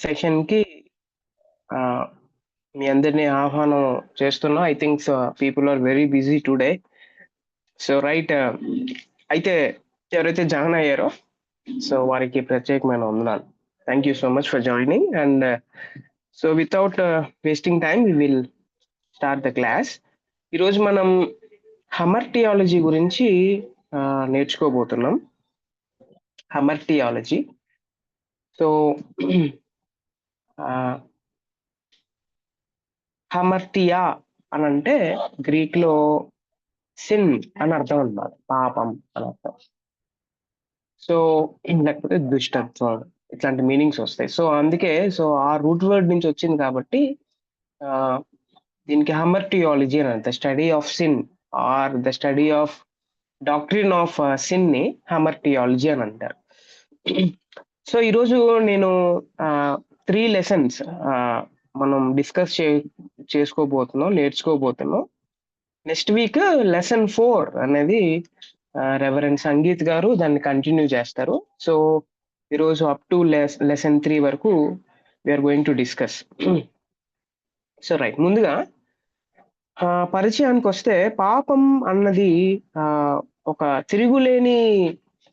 సెషన్‌కి ఆహ్, మీ అందరిని ఆహ్వానం చేస్తున్నాం. I think people are very busy today. Right, అయితే ఎవరైతే జాయిన్ అయ్యారో వారికి ప్రత్యేకమైన వందనాలు. Thank you so much for joining and without wasting time we will start the class. ఈరోజు మనం హమర్టియాలజీ గురించి నేర్చుకోబోతున్నాం. హమర్టియాలజీ. సో ఆహ్, హమర్టియా అనంటే గ్రీక్‌లో సిన్ అని అర్థం అన్నమాట. పాపం అని అర్థం. సో, లేకపోతే దుష్టత్వం ఇట్లాంటి మీనింగ్స్ వస్తాయి. అందుకే ఆ రూట్ వర్డ్ నుంచి వచ్చింది కాబట్టి ఆహ్, దీనికి హమర్టియాలజీ అని అంటారు. Study of sin are the study of doctrine of సిన్‌ని హమర్టియాలజీ అని అంటారు. ఈరోజు నేను 3 లెసన్స్ ఆహ్, మనం డిస్కస్ చేసుకోబోతున్నాం, నేర్చుకోబోతున్నాం. నెక్స్ట్ వీక్ లెసన్ 4 అనేది రెవరెండ్ సంగీత్ గారు దాన్ని కంటిన్యూ చేస్తారు. సో, ఈరోజు అప్ టు లెసన్ 3 వరకు we are going to discuss. Right, ముందుగా పరిచయానికొస్తే పాపం అన్నది ఆహ్, ఒక తిరుగులేని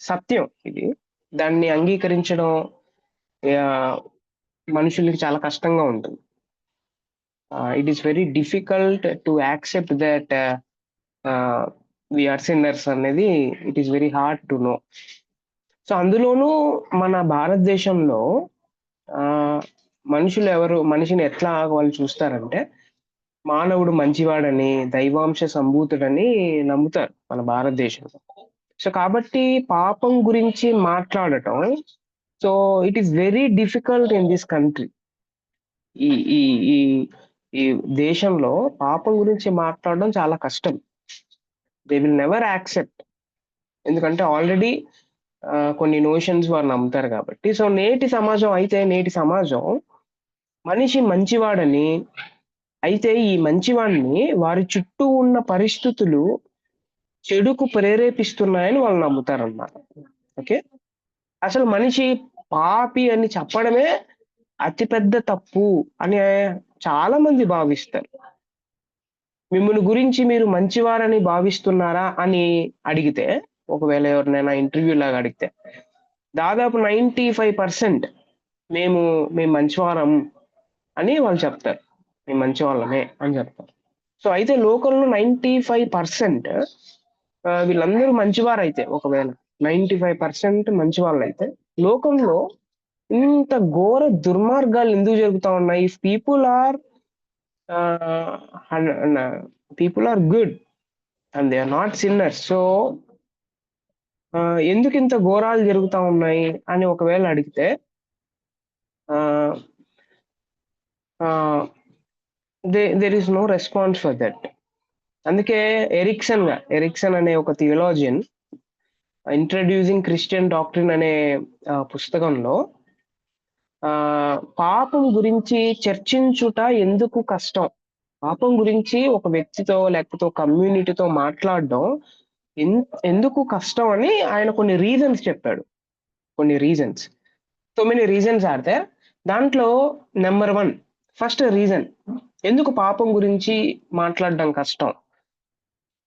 సత్యం ఇది. దాన్ని అంగీకరించడం ఆహ్, మనుషులకి చాలా కష్టంగా ఉంటుంది. It is very difficult to accept that ఆహ్, వి ఆర్ సిన్నర్స్ అనేది it is very hard to know. అందులోనూ మన భారతదేశంలో ఆహ్, మనిషిని ఎట్లా వాళ్ళు చూస్తారంటే, మానవుడు మంచివాడని, దైవాంశ సంభూతుడని నమ్ముతారు మన భారతదేశంలో. కాబట్టి పాపం గురించి మాట్లాడటం so, it is very difficult in this country. ఈ ఈ ఈ ఈ దేశంలో పాపం గురించి మాట్లాడడం చాలా కష్టం. They will never accept. ఎందుకంటే ఆల్రెడీ కొన్ని నోషన్స్ వారు నమ్ముతారు కాబట్టి. నేటి సమాజం మనిషి మంచివాడని, అయితే ఈ మంచివాడిని వారి చుట్టూ ఉన్న పరిస్థితులు చెడుకు ప్రేరేపిస్తున్నాయని వాళ్ళు నమ్ముతారన్నమాట. ఓకే. అసలు మనిషి పాపి అని చెప్పడమే అతి పెద్ద తప్పు అని చాలా మంది భావిస్తారు. మిమ్ముని గురించి మీరు మంచివారని భావిస్తున్నారా అని అడిగితే, ఒకవేళ ఎవరినైనా ఇంటర్వ్యూ లాగా అడిగితే, దాదాపు 95% మేము మేము మంచివారం అని వాళ్ళు చెప్తారు. మేము మంచివాళ్ళమే అని చెప్తారు. అయితే లోకంలో 95% వీళ్ళందరూ మంచివారైతే, ఒకవేళ 95% మంచివాళ్ళైతే, లోకంలో ఇంత ఘోర దుర్మార్గాలు ఎందుకు జరుగుతా ఉన్నాయి? ఇఫ్ ఆహ్, హన్ న people are good and they are not sinners. ఎందుకింత ఘోరాలు జరుగుతా ఉన్నాయి అని ఒకవేళ అడిగితే ah, ah, there is no response for that. అందుకే ఎరిక్సన్ అనే ఒక థియోలాజియన్ 'ఇంట్రొడ్యూసింగ్ క్రిస్టియన్ డాక్ట్రిన్' అనే పుస్తకంలో పాపం గురించి చర్చించుట ఎందుకు కష్టం? పాపం గురించి ఒక వ్యక్తితో లేకపోతే ఒక కమ్యూనిటీతో మాట్లాడడం ఎన్ ఎందుకు కష్టం అని ఆయన కొన్ని రీజన్స్ చెప్పాడు. కొన్ని reasons. So many reasons are there. దాంట్లో నంబర్ 1 ఫస్ట్ రీజన్ ఎందుకు పాపం గురించి మాట్లాడడం కష్టం?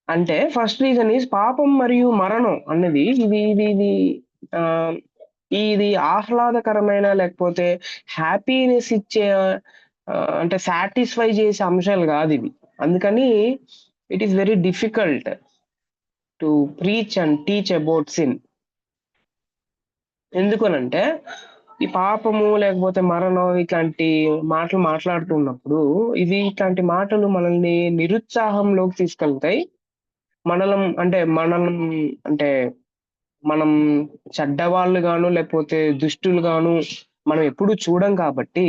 అంటే ఫస్ట్ రీజన్ ఈస్ పాపం మరియు మరణం అన్నది ఇది ఇది ఇది ఆహ్, ఇది ఆహ్లాదకరమైన లేకపోతే హ్యాపీనెస్ ఇచ్చే అంటే సాటిస్ఫై చేసే అంశాలు గాదివి. అందుకని it is very difficult to preach and teach about sin. ఎందుకనంటే, ఈ పాపము లేకపోతే మరణం ఇట్లాంటి మాటలు మాట్లాడుతున్నప్పుడు, ఇట్లాంటి మాటలు మనల్ని నిరుత్సాహంలోకి తీసుకెళ్తాయి. మనం అంటే మనం చెడ్డవాళ్ళుగాను, లేకపోతే దుష్టులుగాను మనం ఎప్పుడు చూడం కాబట్టి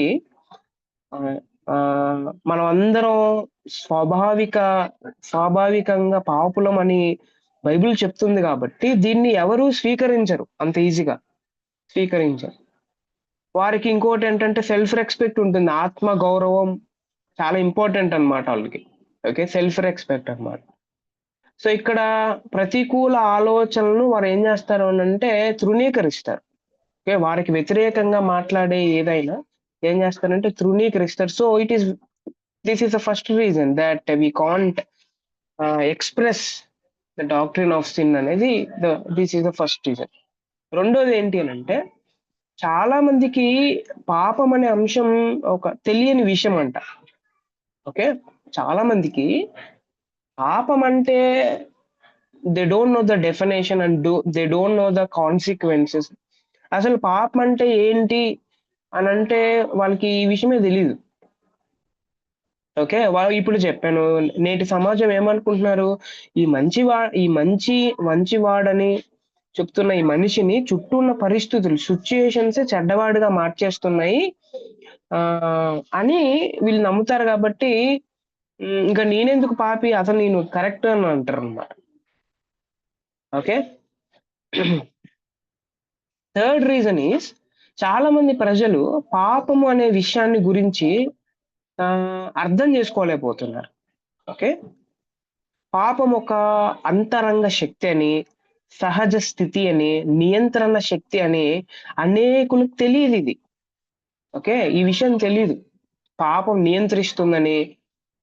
ఆహ్, మనమందరం స్వాభావిక స్వాభావికంగా పాపులమని బైబిల్ చెప్తుంది కాబట్టి, దీన్ని ఎవరు స్వీకరించరు అంత ఈజీగా. స్వీకరించరు. వారికి ఇంకోటేంటంటే సెల్ఫ్ రెస్పెక్ట్ ఉంటుంది. ఆత్మ గౌరవం చాలా ఇంపార్టెంట్ అన్నమాట ఆళ్ళకి. ఓకే. సెల్ఫ్ రెస్పెక్ట్ అన్నమాట. ఇక్కడ ప్రతికూల ఆలోచనలను వారేం జేస్తారు అనంటే తృణీకరిస్తారు. ఓకే, వారికి వ్యతిరేకంగా మాట్లాడే ఏదైనా ఏం చేస్తారంటే తృణీకరిస్తారు. So this is the first reason that we can't express the doctrine of sin అనేది. This is the first reason. రెండోది ఏంటి అని అంటే, చాలా మందికి పాపం అనే అంశం ఒక తెలియని విషయం అంట. ఓకే, చాలా మందికి పాపం అంటే they don't know the definition and they don't know the consequences. అసలు పాపం అంటే ఏంటి అని అంటే వాళ్ళకి ఈ విషయమే తెలియదు. ఓకే, వాళ్ళు ఇప్పుడు చెప్పాను. నేటి సమాజం ఏమనుకుంటున్నారు, ఈ మంచివాడని చెప్తున్న ఈ మనిషిని చుట్టూ ఉన్న పరిస్థితులు, సిచ్యుయేషన్స్ చెడ్డవాడిగా మార్చేస్తున్నాయి ఆ అని వీళ్ళు నమ్ముతారు. కాబట్టి ఇంకా నేనెందుకు పాపి, అసలు నేను కరెక్ట్ అని అంటారు అన్నమాట. ఓకే, థర్డ్ రీజన్ ఈస్, చాలా మంది ప్రజలు పాపము అనే విషయాన్ని గురించి అర్థం చేసుకోలేకపోతున్నారు. ఓకే, పాపం ఒక అంతరంగ శక్తి అని, సహజ స్థితి అని, నియంత్రణ శక్తి అని అనేకులకు తెలియదు ఇది. ఓకే, ఈ విషయం తెలియదు. పాపం నియంత్రిస్తుందని,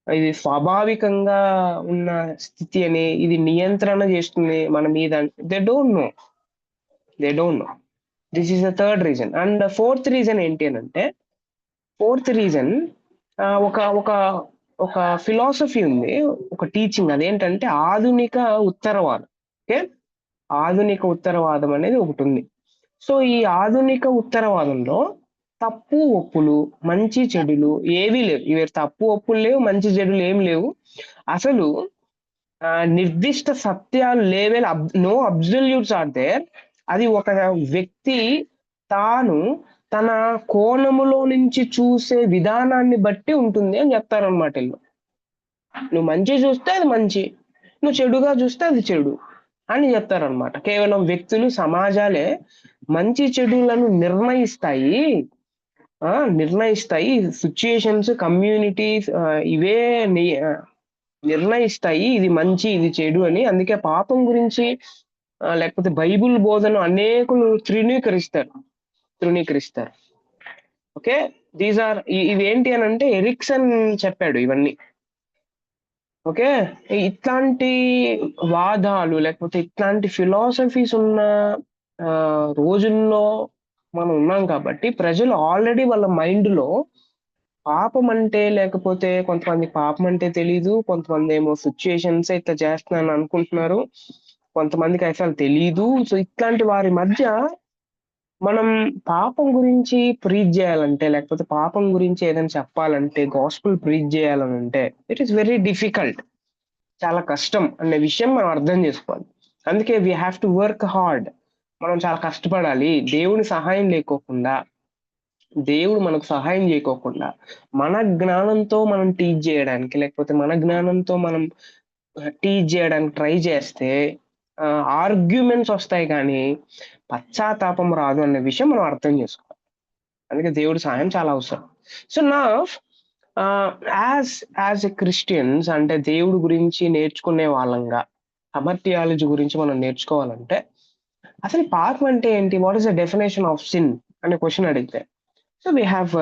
ఇది స్వాభావికంగా ఉన్న స్థితి అని, ఇది నియంత్రణ చేస్తుంది మన మీద. They don't know. This is the third reason. And fourth reason ఏంటి అని అంటే, ఫోర్త్ రీజన్ ఒక ఒక ఒక ఫిలాసఫీ ఉంది, ఒక టీచింగ్. అదేంటంటే ఆధునిక ఉత్తరవాదం. ఓకే, ఆధునిక ఉత్తరవాదం అనేది ఒకటి ఉంది. సో ఈ ఆధునిక ఉత్తరవాదంలో తప్పు ఒప్పులు, మంచి చెడులు ఏవీ లేవు. ఇవి తప్పు ఒప్పులు లేవు, మంచి చెడులు ఏమి లేవు. అసలు నిర్దిష్ట సత్యాలు లేవే, నో అబ్సల్యూట్స్ ఆర్ దేర్. అది ఒక వ్యక్తి తాను తన కోణములో నుంచి చూసే విధానాన్ని బట్టి ఉంటుంది అని చెప్తారనమాట వీళ్ళు. నువ్వు మంచి చూస్తే అది మంచి, నువ్వు చెడుగా చూస్తే అది చెడు అని చెప్తారనమాట. కేవలం వ్యక్తులు, సమాజాలే మంచి చెడులను నిర్ణయిస్తాయి. సిచ్యుయేషన్స్, కమ్యూనిటీస్ ఇవే నిర్ణయిస్తాయి ఇది మంచి, ఇది చెడు అని. అందుకే పాపం గురించి లేకపోతే బైబిల్ బోధన అనేకులు తృణీకరిస్తారు. ఓకే, ఇవేంటి అని అంటే ఎరిక్సన్ చెప్పాడు ఇవన్నీ. ఓకే, ఇట్లాంటి వాదాలు లేకపోతే ఇట్లాంటి ఫిలాసఫీస్ ఉన్న రోజుల్లో మనం ఉన్నాం కాబట్టి, ప్రజలు ఆల్రెడీ వాళ్ళ మైండ్ లో పాపం అంటే, లేకపోతే కొంతమంది పాపం అంటే తెలీదు, కొంతమంది ఏమో సిచ్యుయేషన్స్ ఇట్లా చేస్తున్నాను అనుకుంటున్నారు, కొంతమందికి అసలు తెలీదు. సో ఇట్లాంటి వారి మధ్య మనం పాపం గురించి ప్రీచ్ చేయాలంటే, లేకపోతే పాపం గురించి ఏదైనా చెప్పాలంటే, గాస్పుల్ ప్రీచ్ చేయాలనంటే ఇట్ ఈస్ వెరీ డిఫికల్ట్. చాలా కష్టం అనే విషయం మనం అర్థం చేసుకోవాలి. అందుకే we have to work hard. మనం చాలా కష్టపడాలి. దేవుడు మనకు సహాయం చేయకోకుండా మన జ్ఞానంతో మనం టీచ్ చేయడానికి, లేకపోతే మన జ్ఞానంతో మనం టీచ్ చేయడానికి ట్రై చేస్తే ఆర్గ్యుమెంట్స్ వస్తాయి, కానీ పశ్చాత్తాపం రాదు అనే విషయం మనం అర్థం చేసుకోవాలి. అందుకే దేవుడి సహాయం చాలా అవసరం. సో నా యాజ్ ఎ క్రిస్టియన్స్ అంటే దేవుడి గురించి నేర్చుకునే వాళ్ళంగా, అమర్తియాలజీ గురించి మనం నేర్చుకోవాలంటే, అసలు పాపం అంటే ఏంటి, what is the definition of sin అనే క్వశ్చన్ అడిగితే, so we have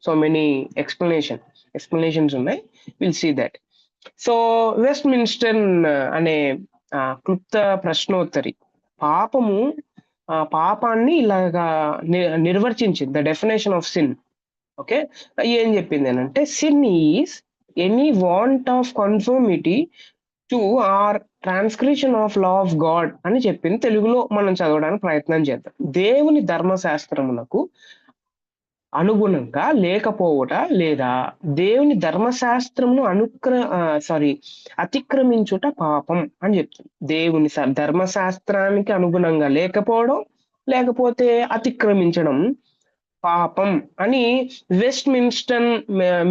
so many explanations ఉన్నాయి. Will see that. So Westminster అనే క్లుప్త ప్రశ్నోత్తరి పాపాన్ని ఇలాగా నిర్వచించింది. The definition of sin. Okay, ఏం చెప్పింది అని అంటే, sin is any want of conformity to or transgression of law of God అని చెప్పింది. తెలుగులో మనం చదవడానికి ప్రయత్నం చేద్దాం. దేవుని ధర్మశాస్త్రమునకు అనుగుణంగా లేకపోవట, లేదా దేవుని ధర్మశాస్త్రమును అతిక్రమించుట పాపం అని చెప్తుంది. దేవుని ధర్మశాస్త్రానికి అనుగుణంగా లేకపోవడం, లేకపోతే అతిక్రమించడం పాపం అని వెస్ట్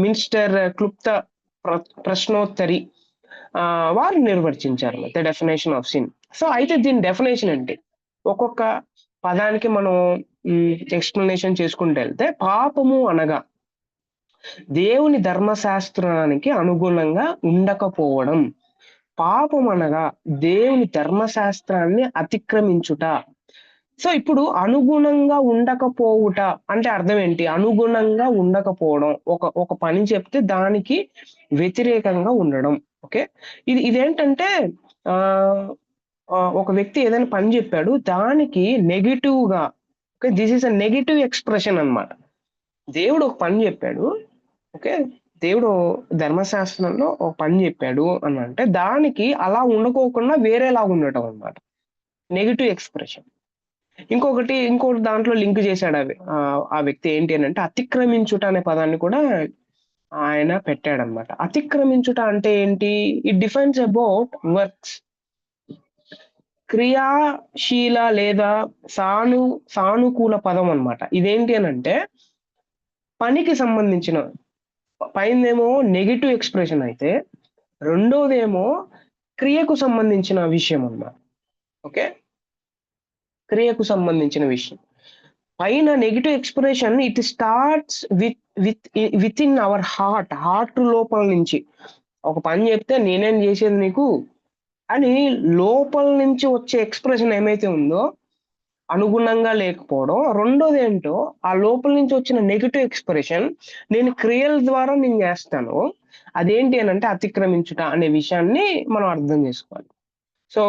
మిన్స్టర్ క్లుప్త ప్రశ్నోత్తరి వారు నిర్వచించారు the definition of sin. So అయితే దీని డెఫినేషన్ అంటే, ఒక్కొక్క పదానికి మనం ఎక్స్ప్లెనేషన్ చేసుకుంటూ వెళ్తే, పాపము అనగా దేవుని ధర్మశాస్త్రానికి అనుగుణంగా ఉండకపోవడం. పాపం అనగా దేవుని ధర్మశాస్త్రాన్ని అతిక్రమించుట. సో ఇప్పుడు అనుగుణంగా ఉండకపోవుట అంటే అర్థం ఏంటి? అనుగుణంగా ఉండకపోవడం. ఒక పని చెప్తే దానికి వ్యతిరేకంగా ఉండడం. ఓకే. ఇదేంటంటే ఆహ్, ఒక వ్యక్తి ఏదైనా పని జెప్పాడు. దానికి నెగెటివ్‌గా okay. This is a negative expression అన్నమాట. దేవుడు ఒక పని జెప్పాడు. ఓకే. దేవుడు ధర్మశాస్త్రంలో ఒక పని జెప్పాడు అనంటే దానికి అలా ఉండకోకుండా వేరేలాగా ఉండటం అన్నమాట. Negative expression. ఇంకోటి దాంట్లో లింక్ చేశాడు ఆ వ్యక్తి ఏంటి అనంటే అతిక్రమించుట అనే పదాన్ని కూడా ఆయన పెట్టాడన్నమాట. అతిక్రమించుట అంటే ఏంటి? It defines about works. క్రియాశీల లేదా సానుకూల పదం అన్నమాట. ఇదేంటి అనంటే పనికి సంబంధించిన పైందేమో నెగెటివ్ ఎక్స్‌ప్రెషన్ అయితే రెండోదేమో క్రియకు సంబంధించిన విషయం అన్నమాట. ఓకే. క్రియకు సంబంధించిన విషయం. పైన negative expression it starts within our heart లోపల నుంచి. ఒక పని చెప్తే నేనేం చేసేది నీకు అని లోపల నుంచి వచ్చే ఎక్స్‌ప్రెషన్ ఏమైతే ఉందో అనుగుణంగా లేకపోవడం. రెండోదేంటో ఆ లోపల నుంచి వచ్చిన నెగెటివ్ ఎక్స్‌ప్రెషన్ నేను క్రియల ద్వారా నేను చేస్తాను. అదేంటి అనంటే అతిక్రమించుట అనే విషయాన్ని మనం అర్థం చేసుకోవాలి. సో,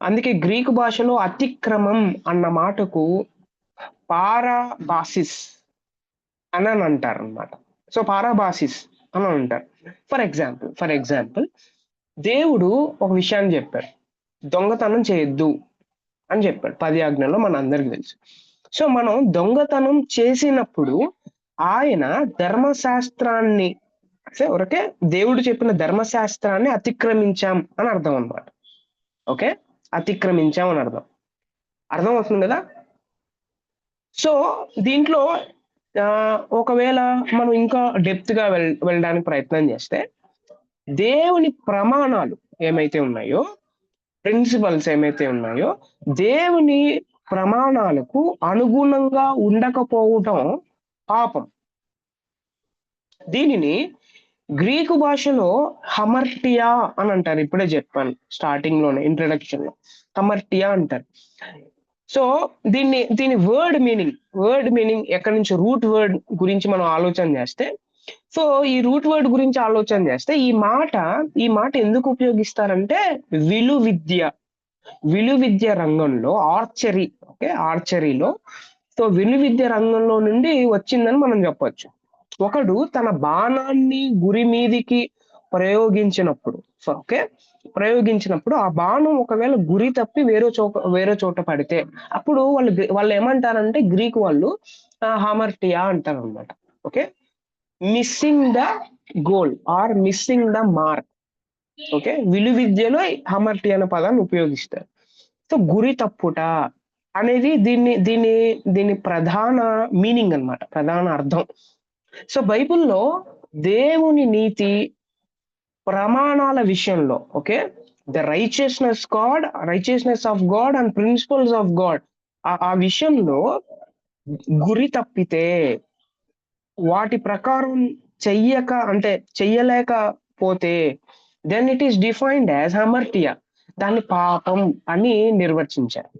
అందుకే గ్రీకు భాషలో అతిక్రమం అన్న మాటకు పారాబాసిస్ అని అంటారనమాట. సో, పారాబాసిస్ అని అంటారు. ఫర్ ఎగ్జాంపుల్ దేవుడు ఒక విషయాన్ని చెప్పాడు. దొంగతనం చేయొద్దు అని చెప్పాడు. 10 ఆజ్ఞల్లో మనందరికి తెలుసు. సో, మనం దొంగతనం చేసినప్పుడు ఆయన ధర్మశాస్త్రాన్ని ఓకే. దేవుడు చెప్పిన ధర్మశాస్త్రాన్ని అతిక్రమించాం అని అర్థం అన్నమాట. ఓకే. అతిక్రమించాం అని అర్థం. అర్థమవుతుంది గదా! సో, దీంట్లో ఒకవేళ మనం ఇంకా డెప్త్‌గా వెళ్ళడానికి ప్రయత్నం చేస్తే, దేవుని ప్రమాణాలు ఏమైతే ఉన్నాయో, ప్రిన్సిపల్స్ ఏమైతే ఉన్నాయో, దేవుని ప్రమాణాలకు అనుగుణంగా ఉండకపోవటం పాపం. దీనిని గ్రీకు భాషలో హమర్టియా అని అంటారు. ఇప్పుడే చెప్పాను స్టార్టింగ్‌లోనే ఇంట్రడక్షన్‌లో. హమర్టియా అంటారు. సో, దీని వర్డ్ మీనింగ్ ఎక్కడి నుంచి రూట్ వర్డ్ గురించి మనం ఆలోచన చేస్తే, సో, ఈ రూట్ వర్డ్ గురించి ఆలోచన చేస్తే ఈ మాట ఎందుకు ఉపయోగిస్తారంటే విలువిద్య రంగంలో ఆర్చరీలో సో, విలువిద్య రంగంలో నుండి వచ్చిందని మనం చెప్పొచ్చు. ఒకడు తన బాణాన్ని గురి మీదికి ప్రయోగించినప్పుడు ఓకే. ప్రయోగించినప్పుడు ఆ బాణం ఒకవేళ గురి తప్పి వేరే చోట పడితే అప్పుడు వాళ్ళు ఏమంటారంటే గ్రీక్ వాళ్ళు హామర్టియా అంటారనమాట. Okay. Missing the goal or missing the mark. Okay. విలువిద్యలో హమర్టియా అనే పదాన్ని ఉపయోగిస్తారు. సో, గురి తప్పుట అనేది దీని ప్రధాన మీనింగ్ అన్నమాట. ప్రధాన అర్థం. సో, బైబిల్‌లో దేవుని నీతి ప్రమాణాల విషయంలో okay. The righteousness of God and principles of God ఆ విషయంలో గురి తప్పితే వాటి ప్రకారం చెయ్యలేకపోతే then it is defined as హమర్టియా. దాన్ని పాపం అని నిర్వచించారు.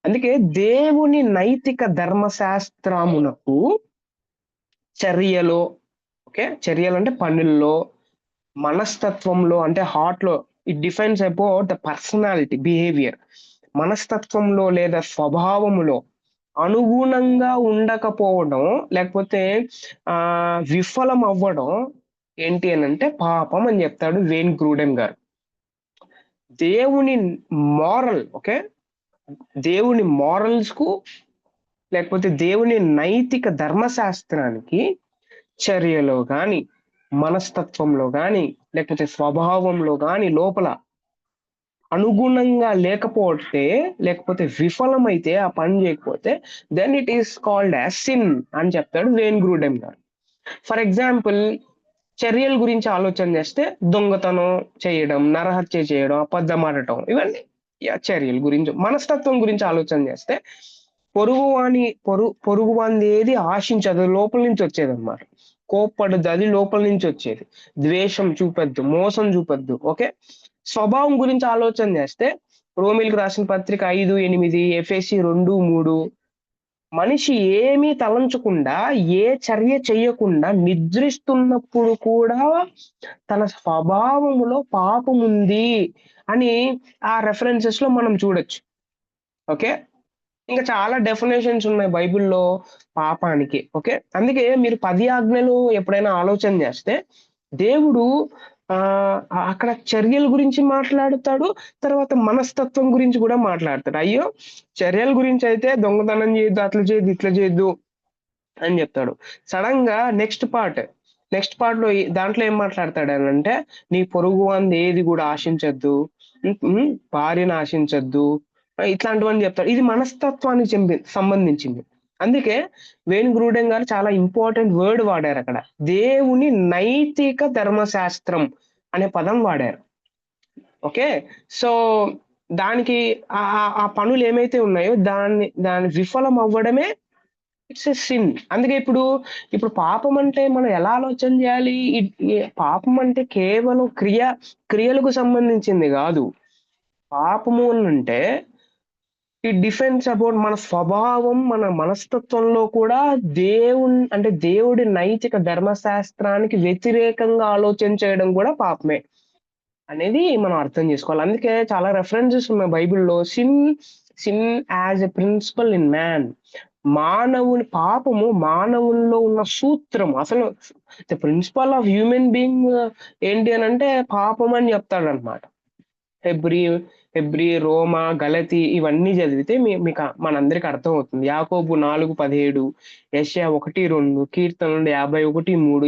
అందుకే దేవుని నైతిక ధర్మశాస్త్రమునకు చర్యలో ఓకే. చర్యలంటే పనుల్లో, మనస్తత్వంలో అంటే హార్ట్‌లో it defines about the personality, behavior. మనస్తత్వంలో లేదా స్వభావములో అనుగుణంగా ఉండకపోవడం లేకపోతే విఫలం అవ్వడం ఏంటి అనంటే పాపం అని చెప్తాడు వేన్ గ్రూడెన్ గారు. దేవుని ఓకే. దేవుని మారల్స్‌కు లేకపోతే దేవుని నైతిక ధర్మశాస్త్రానికి చర్యలో గాని, మనస్తత్వంలో గాని, లేకపోతే స్వభావంలో గాని లోపల అనుగుణంగా లేకపోతే విఫలమైతే ఆ పని చేయకపోతే then it is called as sin అని చెప్తాడు వేన్ గ్రూడెన్ గారు. ఫర్ ఎగ్జాంపుల్ చర్యల గురించి ఆలోచన చేస్తే దొంగతనం చేయడం, నరహత్య చేయడం, అబద్ధమాడటం ఇవన్నీ చర్యల గురించి. మనస్తత్వం గురించి ఆలోచన చేస్తే పొరుగువానిది ఏది ఆశించదు లోపల నుంచి వచ్చేదన్నమాట. కోప్పడద్దు అది లోపల నుంచి వచ్చేది. ద్వేషం చూపొద్దు, మోసం చూపొద్దు. ఓకే. స్వభావం గురించి ఆలోచన చేస్తే రోమిలకు రాసిన పత్రిక 5:8, ఎఫెసీ 2:3. మనిషి ఏమీ తలంచకుండా, ఏ చర్య చెయ్యకుండా నిద్రిస్తున్నప్పుడు కూడా తన స్వభావములో పాపముంది అని ఆ రెఫరెన్సెస్ లో మనం చూడొచ్చు. ఓకే, ఇంకా చాలా డెఫినేషన్స్ ఉన్నాయి బైబిల్లో పాపానికి. ఓకే, అందుకే మీరు 10 ఆజ్ఞలు ఎప్పుడైనా ఆలోచన చేస్తే దేవుడు ఆ అక్కడ చర్యల గురించి మాట్లాడుతాడు, తర్వాత మనస్తత్వం గురించి కూడా మాట్లాడతాడు. అయ్యో, చర్యల గురించి అయితే దొంగతనం చేయొద్దు, అట్లా చేయొద్దు, ఇట్లా చేయొద్దు అని చెప్తాడు. సడన్ గా నెక్స్ట్ పార్ట్ లో దాంట్లో ఏం మాట్లాడతాడు అని అంటే, నీ పొరుగు వాంది ఏది కూడా ఆశించద్దు, భార్యను ఆశించద్దు, ఇట్లాంటివని చెప్తాడు. ఇది మనస్తత్వానికి సంబంధించింది. అందుకే వేణు గ్రూడెం గారు చాలా ఇంపార్టెంట్ వర్డ్ వాడారు అక్కడ. దేవుని నైతిక ధర్మశాస్త్రం అనే పదం వాడారు. ఓకే, సో దానికి ఆ పనులు ఏమైతే ఉన్నాయో దాని విఫలం అవ్వడమే ఇట్స్ ఎ సిన్. అందుకే ఇప్పుడు పాపం అంటే మనం ఎలా ఆలోచన చేయాలి? పాపం అంటే కేవలం క్రియలకు సంబంధించింది కాదు. పాపము అంటే ఇట్ డిఫెండ్స్ అబౌట్ మన స్వభావం, మన మనస్తత్వంలో కూడా దేవుడి నైతిక ధర్మశాస్త్రానికి వ్యతిరేకంగా ఆలోచన చేయడం కూడా పాపమే అనేది మనం అర్థం చేసుకోవాలి. అందుకే చాలా రెఫరెన్సెస్ ఉన్నాయి బైబిల్లో. Sin as a principle in man. పాపము మానవుల్లో ఉన్న సూత్రం. అసలు the principle of human being ఏంటి అని అంటే పాపం అని చెప్తాడు అనమాట. హెబ్రీ, రోమా, గలతి ఇవన్నీ చదివితే మీకు మనందరికి అర్థం అవుతుంది. యాకోబు 4:17, యెషయా 1:2, కీర్తనలు 51:3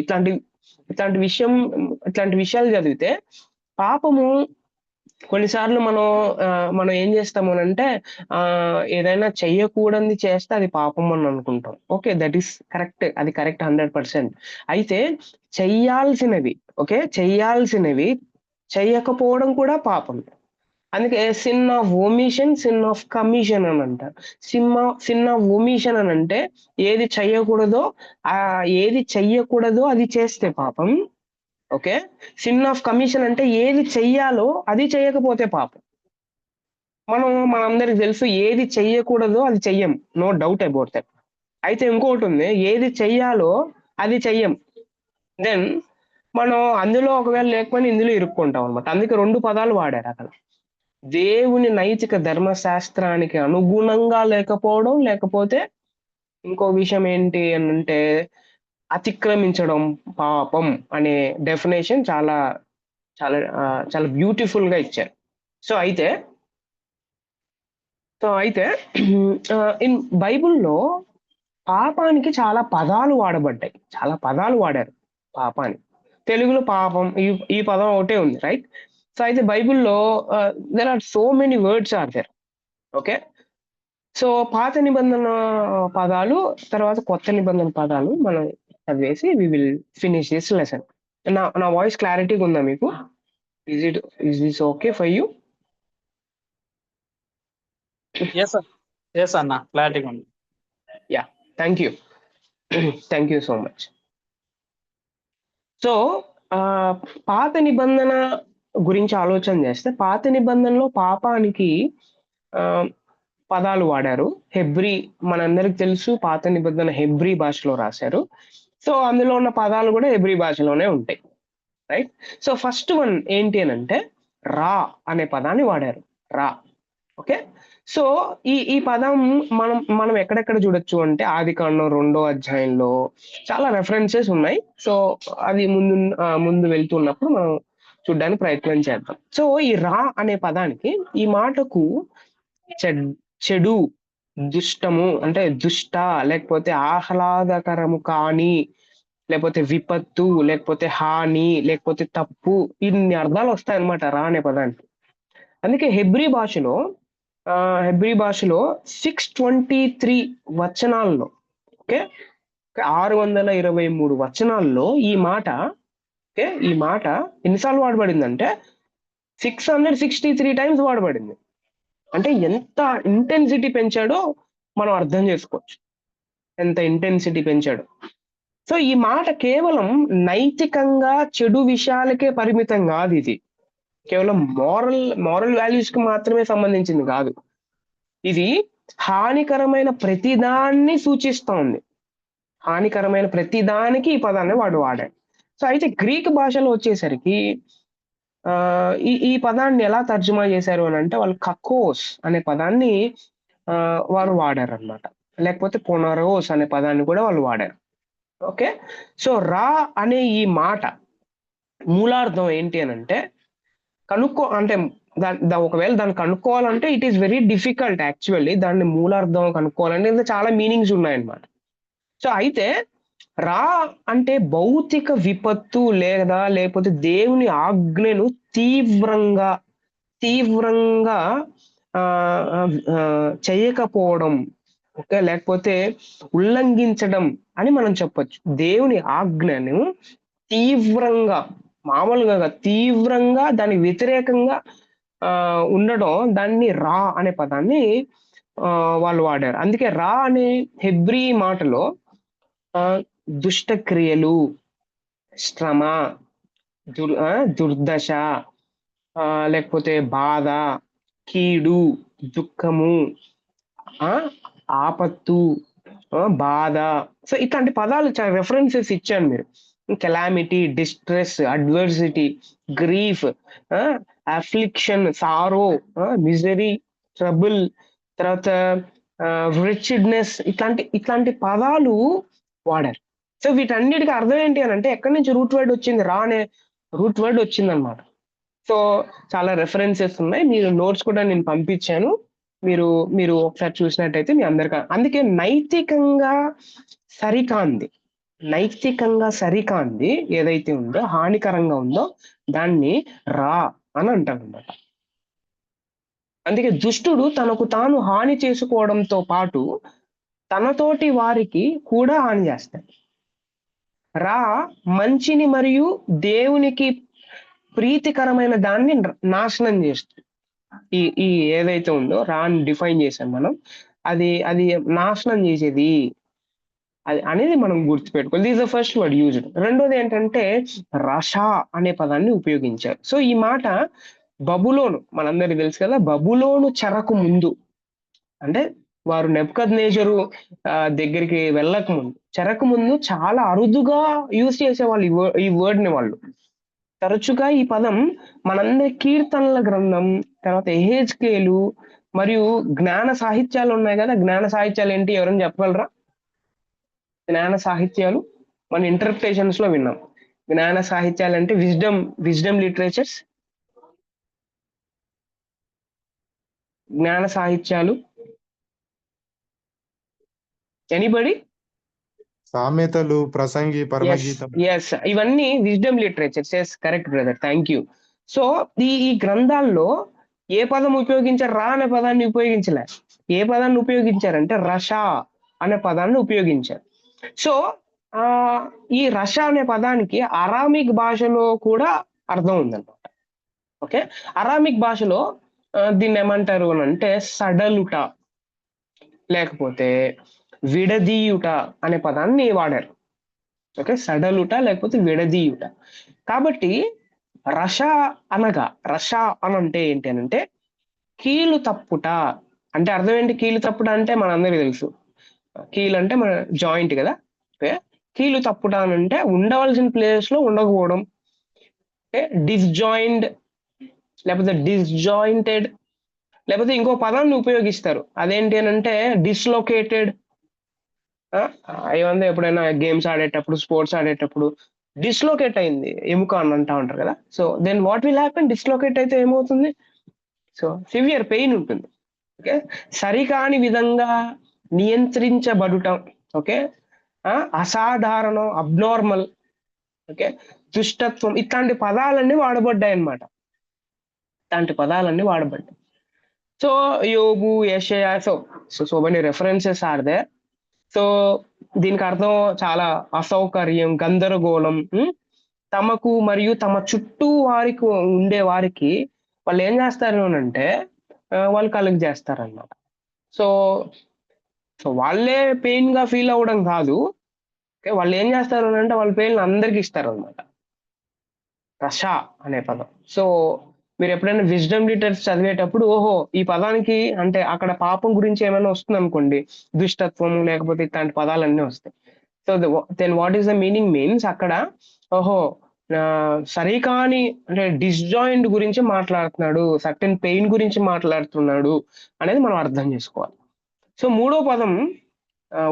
ఇట్లాంటి విషయాలు చదివితే పాపము కొన్నిసార్లు మనం ఏం చేస్తాము అంటే ఏదైనా చెయ్యకూడనిది చేస్తే అది పాపం అని అనుకుంటాం. ఓకే, దట్ ఈస్ కరెక్ట్, అది కరెక్ట్ 100%. అయితే చెయ్యాల్సినవి చెయ్యకపోవడం కూడా పాపం. అందుకే sin of omission, sin of commission అని అంటారు. సిన్ ఆఫ్ ఒమిషన్ అని అంటే ఏది చెయ్యకూడదో అది చేస్తే పాపం. ఓకే, సిన్ ఆఫ్ కమిషన్ అంటే ఏది చెయ్యాలో అది చేయకపోతే పాపం. మనందరికి తెలుసు ఏది చెయ్యకూడదో అది చెయ్యం, నో డౌట్ అబౌట్ దట్. అయితే ఇంకోటి ఉంది, ఏది చెయ్యాలో అది చెయ్యం, దెన్ మనం అందులో ఒకవేళ లేకపోయినా ఇందులో ఇరుక్కుంటాం అనమాట. అందుకే 2 పదాలు వాడారు అక్కడ. దేవుని నైతిక ధర్మశాస్త్రానికి అనుగుణంగా లేకపోవడం, లేకపోతే ఇంకో విషయం ఏంటి అని అంటే అతిక్రమించడం పాపం అనే డెఫినేషన్ చాలా చాలా చాలా బ్యూటిఫుల్ గా ఇచ్చారు. సో అయితే ఇన్ బైబిల్లో పాపానికి చాలా పదాలు వాడబడ్డాయి, చాలా పదాలు వాడారు పాపానికి. తెలుగులో పాపం ఈ పదం ఒకటే ఉంది, రైట్? సో అయితే బైబిల్లో there are so many words are there. Okay, so పాత నిబంధన పదాలు, తర్వాత కొత్త నిబంధన పదాలు మనం చదివేసి we will finish this lesson. నా వాయిస్ క్లారిటీగా ఉందా మీకు? Is this okay for you? Yes అన్న, క్లారిటీగా ఉంది. Ya, thank you thank you so much. So పాత నిబంధన గురించి ఆలోచన చేస్తే, పాత నిబంధనలో పాపానికి పదాలు వాడారు. మనందరికి తెలుసు పాత నిబంధన హెబ్రీ భాషలో రాశారు. సో అందులో ఉన్న పదాలు కూడా హెబ్రీ భాషలోనే ఉంటాయి, రైట్? సో ఫస్ట్ వన్ ఏంటి అని అంటే రా అనే పదాన్ని వాడారు. రా. ఓకే, సో ఈ పదం మనం ఎక్కడెక్కడ చూడొచ్చు అంటే ఆదికాండం 2వ అధ్యాయంలో చాలా రెఫరెన్సెస్ ఉన్నాయి. సో అది ముందు వెళ్తున్నప్పుడు మనం చూడడానికి ప్రయత్నం చేద్దాం. సో ఈ రా అనే పదానికి, ఈ మాటకు చెడు, దుష్టము అంటే దుష్ట, లేకపోతే ఆహ్లాదకరము కాని, లేకపోతే విపత్తు, లేకపోతే హాని, లేకపోతే తప్పు, ఇన్ని అర్థాలు వస్తాయన్నమాట రా అనే పదానికి. అందుకే హెబ్రీ భాషలో 623 వచనాల్లో, ఓకే, 623 వచనాల్లో ఈ మాట ఎన్నిసార్లు వాడబడిందంటే 663 టైమ్స్ వాడబడింది. అంటే ఎంత ఇంటెన్సిటీ పెంచాడో మనం అర్థం చేసుకోవచ్చు, ఎంత ఇంటెన్సిటీ పెంచాడో. సో ఈ మాట కేవలం నైతికంగా చెడు విషయాలకే పరిమితం కాదు. ఇది కేవలం మారల్ వాల్యూస్ కి మాత్రమే సంబంధించింది కాదు. ఇది హానికరమైన ప్రతిదాన్ని సూచిస్తోంది. హానికరమైన ప్రతిదానికి ఈ పదాన్ని వాడాడు. సో అయితే గ్రీక్ భాషలో వచ్చేసరికి ఈ ఈ పదాన్ని ఎలా తర్జుమా చేశారు అని అంటే వాళ్ళు కకోస్ అనే పదాన్ని వారు వాడారనమాట. లేకపోతే పొనరోస్ అనే పదాన్ని కూడా వాళ్ళు వాడారు. ఓకే. సో రా అనే ఈ మాట మూలార్థం ఏంటి అని అంటే అంటే ఒకవేళ దాన్ని కనుక్కోవాలంటే it is very difficult actually. దాన్ని మూలార్థం కనుక్కోవాలంటే ఇందులో చాలా మీనింగ్స్ ఉన్నాయన్నమాట. సో అయితే రా అంటే భౌతిక విపత్తు లేకపోతే దేవుని ఆజ్ఞను తీవ్రంగా తీవ్రంగా చేయకపోవడం, ఓకే, లేకపోతే ఉల్లంఘించడం అని మనం చెప్పొచ్చు. దేవుని ఆజ్ఞను తీవ్రంగా, మామూలుగా తీవ్రంగా దాని వ్యతిరేకంగా ఉండడం, దాన్ని రా అనే పదాన్ని వాళ్ళు వాడారు. అందుకే రా అనే హెబ్రీ మాటలో దుష్ట క్రియలు, శ్రమ, దుర్దశ, లేకపోతే బాధ, కీడు, దుఃఖము, ఆపత్తు, బాధ, సో ఇట్లాంటి పదాలు చాలా రెఫరెన్సెస్ ఇచ్చాను మీరు. Calamity, distress, adversity, grief, affliction, sorrow, misery, trouble, తర్వాత రిచిడ్నెస్, ఇట్లాంటి పదాలు వాడారు. సో వీటన్నిటికి అర్థం ఏంటి అని అంటే ఎక్కడి నుంచి రూట్ వర్డ్ వచ్చింది? రా అనే రూట్ వర్డ్ వచ్చింది అనమాట. సో చాలా రెఫరెన్సెస్ ఉన్నాయి. మీరు నోట్స్ కూడా నేను పంపించాను. మీరు ఒకసారి చూసినట్టయితే మీ అందరికీ. అందుకే నైతికంగా సరికాంది ఏదైతే ఉందో, హానికరంగా ఉందో దాన్ని రా అని అంటారు అన్నమాట. అందుకే దుష్టుడు తనకు తాను హాని చేసుకోవడంతో పాటు తనతోటి వారికి కూడా హాని చేస్తాడు. రా మంచిని మరియు దేవునికి ప్రీతికరమైన దాన్ని నాశనం చేస్తుంది. ఈ ఏదైతే ఉందో రాని డిఫైన్ చేసాం మనం, అది నాశనం చేసేది అది అనేది మనం గుర్తుపెట్టుకోవాలి. This the first word used. రెండోది ఏంటంటే రష అనే పదాన్ని ఉపయోగించారు. సో ఈ మాట బబులోను, మనందరికీ తెలుసు కదా, బబులోను చెరకు ముందు, అంటే వారు నెబుకద్నెజరు దగ్గరికి వెళ్ళక ముందు, చెరకు ముందు చాలా అరుదుగా యూజ్ చేసేవాళ్ళు ఈ వర్డ్ ని. వాళ్ళు తరచుగా ఈ పదం మనందరి కీర్తనల గ్రంథం, తర్వాత ఎహెజ్కేలు మరియు జ్ఞాన సాహిత్యాలు ఉన్నాయి కదా. జ్ఞాన సాహిత్యాలు ఏంటి, ఎవరైనా చెప్పగలరా? జ్ఞాన సాహిత్యాలు మన ఇంటర్ప్రిటేషన్స్ లో విన్నాం. జ్ఞాన సాహిత్యాలు అంటే విజ్డమ్ లిటరేచర్స్. జ్ఞాన సాహిత్యాలు ఎనీబడి? సామెతలు, ప్రసంగి, పరమగీతం. ఎస్, ఇవన్నీ wisdom literatures. Yes, correct brother, thank you. So ఈ గ్రంథాల్లో ఏ పదం ఉపయోగించారు? రా అనే పదాన్ని ఉపయోగించలే. ఏ పదాన్ని ఉపయోగించారంటే రష అనే పదాన్ని ఉపయోగించారు. సో ఈ రష అనే పదానికి అరామిక్ భాషలో కూడా అర్థం ఉందన్నమాట. ఓకే, అరామిక్ భాషలో దీన్ని ఏమంటారు అని అంటే సడలుట, లేకపోతే విడదీయుట అనే పదాన్ని వాడారు. ఓకే, సడలుట లేకపోతే విడదీయుట. కాబట్టి రష అని అంటే ఏంటి అని అంటే కీలు తప్పుట. అంటే అర్థం ఏంటి కీలు తప్పుట అంటే? మనందరికీ తెలుసు, కీలు అంటే మన జాయింట్ కదా. ఓకే, కీలు తప్పుట అని అంటే ఉండవలసిన ప్లేస్ లో ఉండకపోవడం. ఓకే, డిస్జాయింట్ లేకపోతే డిస్జాయింటెడ్, లేకపోతే ఇంకో పదాన్ని ఉపయోగిస్తారు, అదేంటి అని అంటే డిస్లొకేటెడ్. అయ్యందా ఎప్పుడైనా గేమ్స్ ఆడేటప్పుడు, స్పోర్ట్స్ ఆడేటప్పుడు డిస్లొకేట్ అయింది ఎముక అని అంటా ఉంటారు కదా. So then what will happen? Dislocate అయితే ఏమవుతుంది? సో సివియర్ పెయిన్ ఉంటుంది. ఓకే, సరికాని విధంగా నియంత్రించబడుట, ఓకే, అసాధారణం, అబ్నార్మల్, ఓకే, దుష్టత్వం, ఇట్లాంటి పదాలన్నీ వాడబడ్డాయి అన్నమాట. ఇట్లాంటి పదాలన్నీ వాడబడ్డాయి. సో యోబు, యెషయా, so many references are there. So దీనికి అర్థం చాలా అసౌకర్యం, గందరగోళం, తమకు మరియు తమ చుట్టూ వారికి ఉండే వారికి వాళ్ళు ఏం చేస్తారు అని అంటే వాళ్ళు కలుగు చేస్తారన్నమాట. సో వాళ్ళే పెయిన్ గా ఫీల్ అవ్వడం కాదు, ఓకే, వాళ్ళు ఏం చేస్తారు అని అంటే వాళ్ళ పెయిన్ అందరికి ఇస్తారు అనమాట. రష అనే పదం. సో మీరు ఎప్పుడైనా విజ్డమ్ లిటర్స్ చదివేటప్పుడు ఓహో ఈ పదానికి అంటే అక్కడ పాపం గురించి ఏమైనా వస్తుంది అనుకోండి, దుష్టత్వము లేకపోతే ఇట్లాంటి పదాలన్నీ వస్తాయి. So then what is the meaning means అక్కడ ఓహో సరికాని అంటే డిస్జాయింట్ గురించి మాట్లాడుతున్నాడు, సర్టెన్ పెయిన్ గురించి మాట్లాడుతున్నాడు అనేది మనం అర్థం చేసుకోవాలి. సో మూడో పదం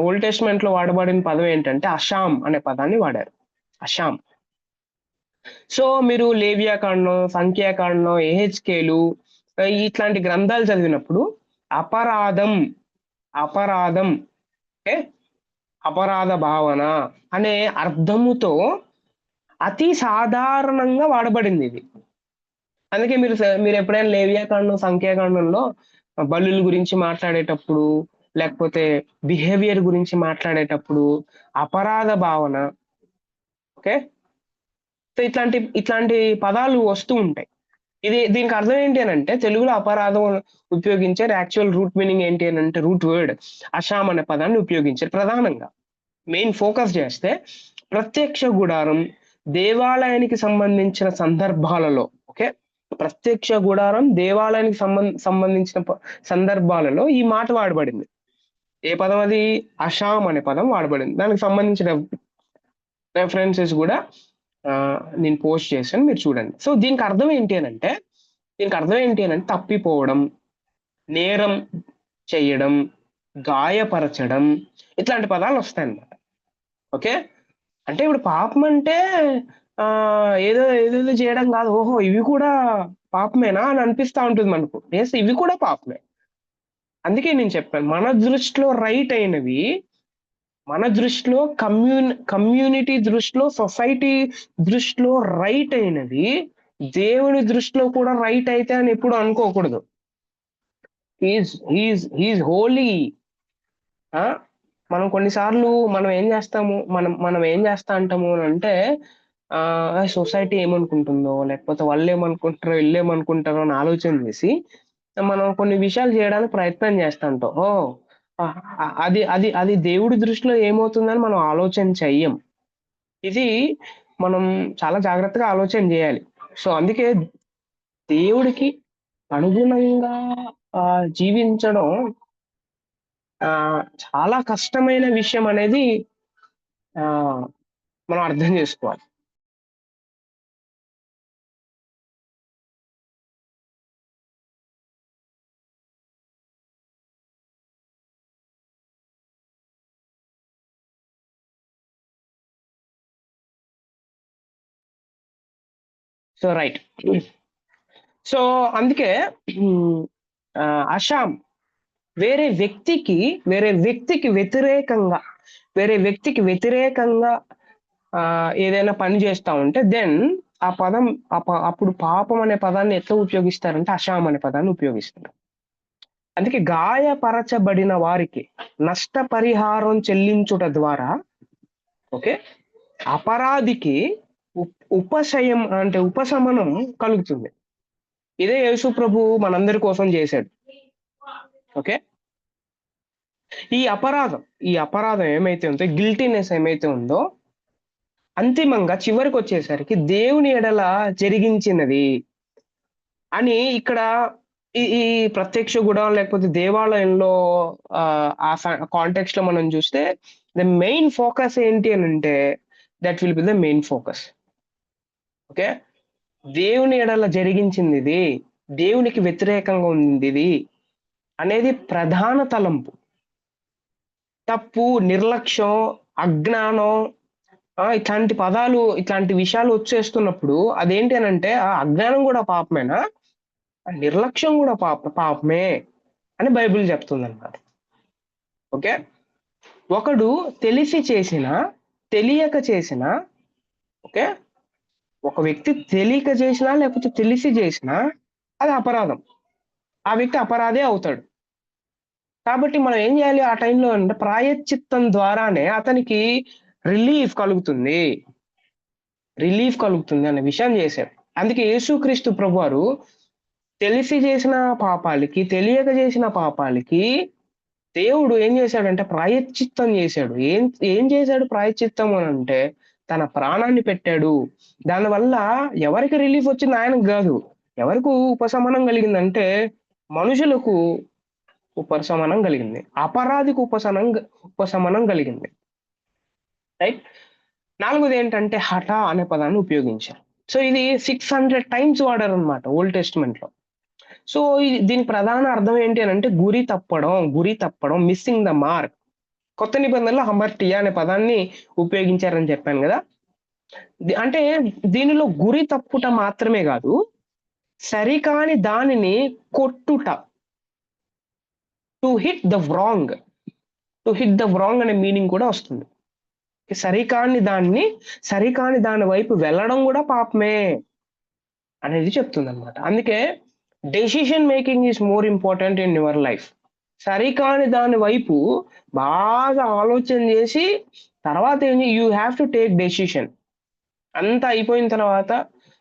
ఓల్డ్ టెస్ట్మెంట్ లో వాడబడిన పదం ఏంటంటే అషామ్ అనే పదాన్ని వాడారు. అషామ్. సో మీరు లేవియాకాండం, సంఖ్యాకాండం, ఏహెచ్కేలు ఇట్లాంటి గ్రంథాలు చదివినప్పుడు అపరాధం అపరాధం అంటే అపరాధ భావన అనే అర్థముతో అతి సాధారణంగా వాడబడింది ఇది. అందుకే మీరు ఎప్పుడైనా లేవియాకాండం, సంఖ్యాకాండంలో బలుల గురించి మాట్లాడేటప్పుడు లేకపోతే బిహేవియర్ గురించి మాట్లాడేటప్పుడు అపరాధ భావన, ఓకే, సో ఇట్లాంటి పదాలు వస్తూ ఉంటాయి. దీనికి అర్థం ఏంటి అని అంటే తెలుగులో అపరాధం ఉపయోగించారు. యాక్చువల్ రూట్ మీనింగ్ ఏంటి అని అంటే రూట్ వర్డ్ అషామ్ అనే పదాన్ని ఉపయోగించారు. ప్రధానంగా మెయిన్ ఫోకస్ చేస్తే ప్రత్యక్ష గుడారం, దేవాలయానికి సంబంధించిన సందర్భాలలో, ఓకే, ప్రత్యక్ష గుడారం దేవాలయానికి సంబంధించిన సందర్భాలలో ఈ మాట వాడబడింది. ఏ పదం అది? అషామ్ అనే పదం వాడబడింది. దానికి సంబంధించిన రెఫరెన్సెస్ కూడా నేను పోస్ట్ చేశాను, మీరు చూడండి. సో దీనికి అర్థం ఏంటి అని అంటే తప్పిపోవడం, నేరం చేయడం, గాయపరచడం, ఇట్లాంటి పదాలు వస్తాయన్నమాట. ఓకే, అంటే ఇప్పుడు పాపం అంటే ఏదో ఏదేదో చేయడం కాదు. ఓహో ఇవి కూడా పాపమేనా అని అనిపిస్తా ఉంటుంది మనకు. ఎస్, ఇవి కూడా పాపమే. అందుకే నేను చెప్పాను, మన దృష్టిలో రైట్ అయినవి, మన దృష్టిలో కమ్యూనిటీ దృష్టిలో, సొసైటీ దృష్టిలో రైట్ అయినవి దేవుని దృష్టిలో కూడా రైట్ అయితే అని ఎప్పుడు అనుకోకూడదు. హీఈస్ హోలీ. మనం కొన్నిసార్లు మనం ఏం చేస్తా అంటాము అని అంటే సొసైటీ ఏమనుకుంటుందో, లేకపోతే వాళ్ళు ఏమనుకుంటారో, వీళ్ళు ఏమనుకుంటారో అని ఆలోచన చేసి మనం కొన్ని విషయాలు చేయడానికి ప్రయత్నం చేస్తా ఉంటాం. అది అది అది దేవుడి దృష్టిలో ఏమవుతుందని మనం ఆలోచన చెయ్యం. ఇది మనం చాలా జాగ్రత్తగా ఆలోచన చేయాలి. సో అందుకే దేవుడికి అనుగుణంగా జీవించడం చాలా కష్టమైన విషయం అనేది మనం అర్థం చేసుకోవాలి. So right. సో అందుకే అషామ్ వేరే వ్యక్తికి వ్యతిరేకంగా ఏదైనా పని చేస్తా ఉంటే దెన్ ఆ పదం అప్పుడు పాపం అనే పదాన్ని ఎట్లా ఉపయోగిస్తారంటే అషామ్ అనే పదాన్ని ఉపయోగిస్తారు. అందుకే గాయపరచబడిన వారికి నష్టపరిహారం చెల్లించుట ద్వారా, ఓకే, అపరాధికి ఉపశమనం కలుగుతుంది. ఇదే యేసు ప్రభు మనందరి కోసం చేశాడు. ఓకే, ఈ అపరాధం ఏమైతే ఉందో, గిల్టీనెస్ ఏమైతే ఉందో, అంతిమంగా చివరికి వచ్చేసరికి దేవుని ఎడల జరిగించినది అని ఇక్కడ ఈ ప్రత్యక్ష గుడం లేకపోతే దేవాలయంలో ఆ కాంటెక్స్ట్ లో మనం చూస్తే ద మెయిన్ ఫోకస్ ఏంటి అని అంటే that will be the main focus. Okay, దేవుని ఎడల జరిగించింది ఇది, దేవునికి వ్యతిరేకంగా ఉంది ఇది అనేది ప్రధాన తలంపు. తప్పు, నిర్లక్ష్యం, అజ్ఞానం, ఇట్లాంటి పదాలు, ఇట్లాంటి విషయాలు వచ్చేస్తున్నప్పుడు అదేంటి అని అంటే ఆ అజ్ఞానం కూడా పాపమేనా, నిర్లక్ష్యం కూడా పాపమే అని బైబిల్ చెప్తుంది అన్నమాట. ఓకే, ఒకడు తెలిసి చేసినా తెలియక చేసినా, ఓకే, ఒక వ్యక్తి తెలియక చేసినా లేకపోతే తెలిసి చేసినా అది అపరాధం, ఆ వ్యక్తి అపరాధే అవుతాడు. కాబట్టి మనం ఏం చేయాలి ఆ టైంలో అంటే ప్రాయశ్చిత్తం ద్వారానే అతనికి రిలీఫ్ కలుగుతుంది అనే విషయం చేశాడు. అందుకే యేసుక్రీస్తు ప్రభువారు తెలిసి చేసిన పాపాలకి, తెలియక చేసిన పాపాలకి దేవుడు ఏం చేశాడంటే ప్రాయశ్చిత్తం చేశాడు. ఏం చేశాడు ప్రాయశ్చిత్తం అని అంటే తన ప్రాణాన్ని పెట్టాడు. దానివల్ల ఎవరికి రిలీఫ్ వచ్చింది? ఆయనకు కాదు, ఎవరికి ఉపశమనం కలిగిందంటే మనుషులకు ఉపశమనం కలిగింది, అపరాధికి ఉపశమనం కలిగింది. రైట్. నాలుగోది ఏంటంటే హఠ అనే పదాన్ని ఉపయోగించారు. సో ఇది 600 టైమ్స్ వాడారు అనమాట ఓల్డ్ టెస్ట్మెంట్ లో. సో దీని ప్రధాన అర్థం ఏంటి అని అంటే గురి తప్పడం, మిస్సింగ్ ద మార్క్. కొత్త నిబంధనలో హమర్టియా అనే పదాన్ని ఉపయోగించారని చెప్పాను కదా. అంటే దీనిలో గురి తప్పుట మాత్రమే కాదు, సరికాని దానిని కొట్టుట, టు హిట్ ద వ్రాంగ్ అనే మీనింగ్ కూడా వస్తుంది. సరికాని దాని వైపు వెళ్ళడం కూడా పాపమే అనేది చెప్తుంది అనమాట. అందుకే decision making is more important in your life. సరికాని దాని వైపు బాగా ఆలోచన చేసి తర్వాత you have to take decision. అంతా అయిపోయిన తర్వాత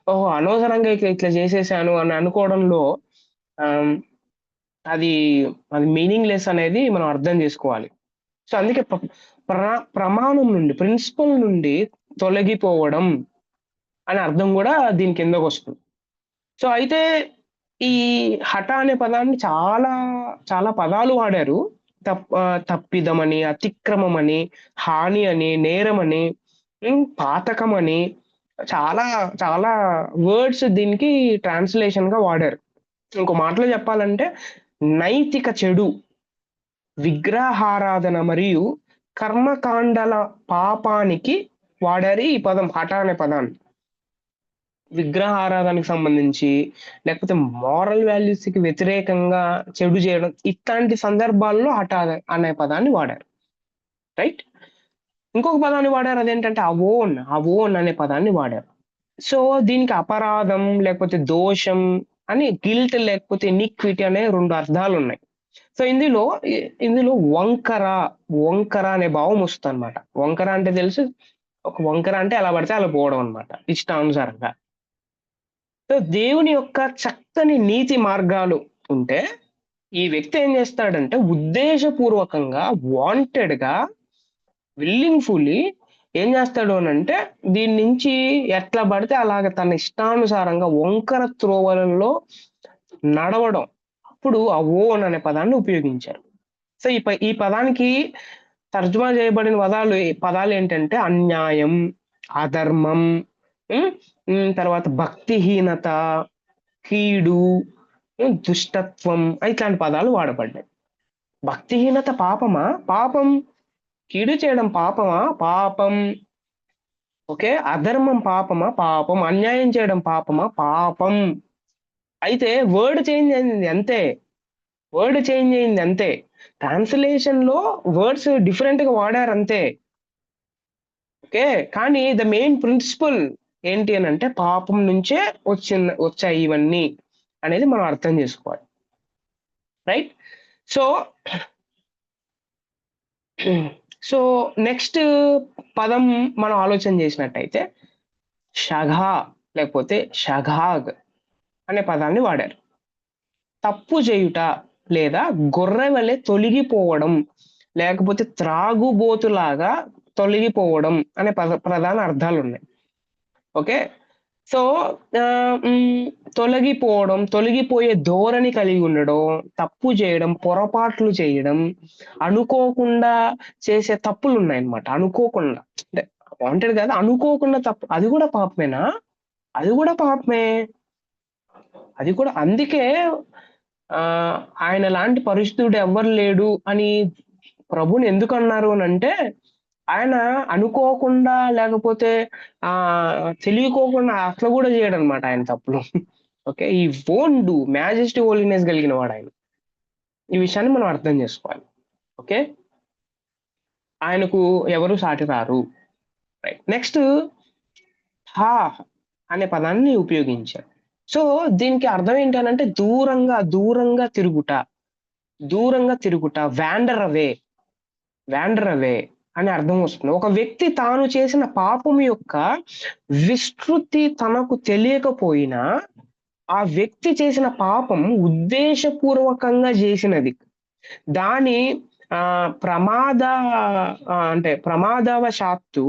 ఓహో అనవసరంగా ఇట్లా చేసేసాను అని అనుకోవడంలో అది మీనింగ్లెస్ అనేది మనం అర్థం చేసుకోవాలి. సో అందుకే ప్రమాణం నుండి, ప్రిన్సిపల్ నుండి తొలగిపోవడం అనే అర్థం కూడా దీని కిందకు వస్తుంది. సో అయితే ఈ హఠ అనే పదాన్ని చాలా చాలా పదాలు వాడారు. తప్పిదమని, అతిక్రమం అని, హాని అని, నేరం అని, పాతకం అని, చాలా చాలా వర్డ్స్ దీనికి ట్రాన్స్లేషన్ గా వాడారు. ఇంకో మాటలో చెప్పాలంటే నైతిక చెడు, విగ్రహారాధన మరియు కర్మకాండల పాపానికి వాడారు ఈ పదం, హఠ అనే పదాన్ని. విగ్రహారాధనకి సంబంధించి, లేకపోతే మారల్ వాల్యూస్ కి వ్యతిరేకంగా చెడు చేయడం, ఇట్లాంటి సందర్భాల్లో హఠ అనే పదాన్ని వాడారు. రైట్. ఇంకొక పదాన్ని వాడారు, అదేంటంటే అవోన్ అనే పదాన్ని వాడారు. సో దీనికి అపరాధం లేకపోతే దోషం అని, గిల్ట్ లేకపోతే ఇనిక్విటీ అనే 2 అర్థాలు ఉన్నాయి. సో ఇందులో వంకర అనే భావం వస్తుంది అనమాట. వంకర అంటే తెలుసు, ఒక వంకర అంటే ఎలా పడితే అలా పోవడం అనమాట, ఇష్టానుసారంగా. సో దేవుని యొక్క చక్కని నీతి మార్గాలు ఉంటే ఈ వ్యక్తి ఏం చేస్తాడంటే ఉద్దేశపూర్వకంగా, వాంటెడ్ గా, విల్లింగ్ఫుల్లీ ఏం చేస్తాడు అని అంటే దీని నుంచి ఎట్లా పడితే అలాగ తన ఇష్టానుసారంగా వంకర త్రోవలలో నడవడం. అప్పుడు ఆ ఓన్ అనే పదాన్ని ఉపయోగించారు. సో ఈ పదానికి తర్జుమా చేయబడిన పదాలు ఏంటంటే అన్యాయం, అధర్మం, తర్వాత భక్తిహీనత, కీడు, దుష్టత్వం, ఇట్లాంటి పదాలు వాడబడ్డాయి. భక్తిహీనత పాపమా? పాపం. కీడు చేయడం పాపమా? పాపం. ఓకే. అధర్మం పాపమా? పాపం. అన్యాయం చేయడం పాపమా? పాపం. అయితే వర్డ్ చేంజ్ అయింది అంతే. ట్రాన్స్లేషన్ లో వర్డ్స్ డిఫరెంట్ గా వాడారు అంతే. ఓకే. కానీ ద మెయిన్ ప్రిన్సిపల్ ఏంటి అని అంటే పాపం నుంచే వచ్చాయి ఇవన్నీ అనేది మనం అర్థం చేసుకోవాలి. రైట్. సో నెక్స్ట్ పదం మనం ఆలోచన చేసినట్టయితే షఘా లేకపోతే షఘాగ్ అనే పదాన్ని వాడారు. తప్పు చేయుట లేదా గొర్రె వలె తొలగిపోవడం, లేకపోతే త్రాగుబోతులాగా తొలగిపోవడం అనే ప్రధాన అర్థాలు ఉన్నాయి. ఓకే. సో తొలగిపోయే ధోరణి కలిగి ఉండడం, తప్పు చేయడం, పొరపాట్లు చేయడం, అనుకోకుండా చేసే తప్పులు ఉన్నాయన్నమాట. అనుకోకుండా అంటే వాంటెడ్ కాదు, అనుకోకుండా తప్పు, అది కూడా పాపమేనా? అది కూడా పాపమే. అది కూడా. అందుకే ఆయన లాంటి పరిశుద్ధుడు ఎవ్వరు లేడు అని ప్రభుని ఎందుకు అన్నారు అని అంటే ఆయన అనుకోకుండా లేకపోతే తెలియకోకుండా అట్లా కూడా చేయడు అనమాట ఆయన తప్పులు. ఓకే. ఈ వోంట్ డూ, మ్యాజెస్టీ హోలీనెస్ కలిగిన వాడు ఆయన. ఈ విషయాన్ని మనం అర్థం చేసుకోవాలి. ఓకే. ఆయనకు ఎవరు సాటి రారు. రైట్. నెక్స్ట్ హా అనే పదాన్ని ఉపయోగించారు. సో దీనికి అర్థం ఏంటంటే దూరంగా తిరుగుట, వ్యాండర్ అవే అని అర్థం వస్తుంది. ఒక వ్యక్తి తాను చేసిన పాపం యొక్క విస్తృతి తనకు తెలియకపోయినా ఆ వ్యక్తి చేసిన పాపం ఉద్దేశపూర్వకంగా చేసినది, దాని ప్రమాదవశాత్తు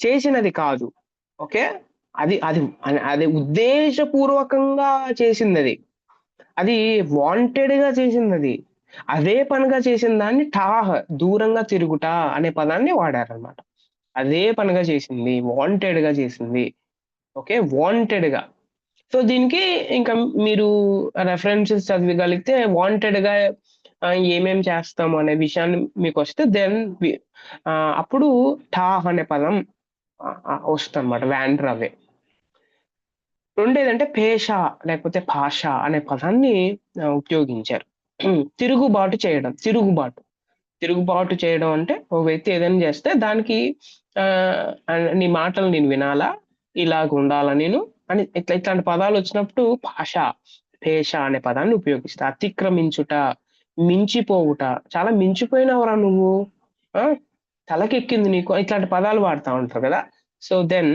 చేసినది కాదు. ఓకే. అది అది అది ఉద్దేశపూర్వకంగా చేసింది అది. అది వాంటెడ్ గా చేసింది అది. అదే పనిగా చేసిన దాన్ని టాహ్ దూరంగా తిరుగుట అనే పదాన్ని వాడారనమాట. అదే పనిగా చేసింది, వాంటెడ్ గా చేసింది. ఓకే, వాంటెడ్ గా. సో దీనికి ఇంకా మీరు రెఫరెన్సెస్ చదివగలిగితే వాంటెడ్ గా ఏమేం చేస్తాము అనే విషయాన్ని మీకు వస్తే దెన్ అప్పుడు టాహ్ అనే పదం వస్తుంది అనమాట, వ్యాండర్ అవే. రెండేదంటే పేష లేకపోతే భాష అనే పదాన్ని ఉపయోగించారు. తిరుగుబాటు చేయడం. తిరుగుబాటు చేయడం అంటే ఒక వ్యక్తి ఏదైనా చేస్తే దానికి నీ మాటలు నేను వినాలా, ఇలాగ ఉండాలా నేను అని ఇట్లాంటి పదాలు వచ్చినప్పుడు భాష, పేష అనే పదాన్ని ఉపయోగిస్తా. అతిక్రమించుట, మించిపోవుట, చాలా మించిపోయినవరా నువ్వు, ఆ తలకెక్కింది నీకు, ఇట్లాంటి పదాలు వాడుతూ ఉంటారు కదా. సో దెన్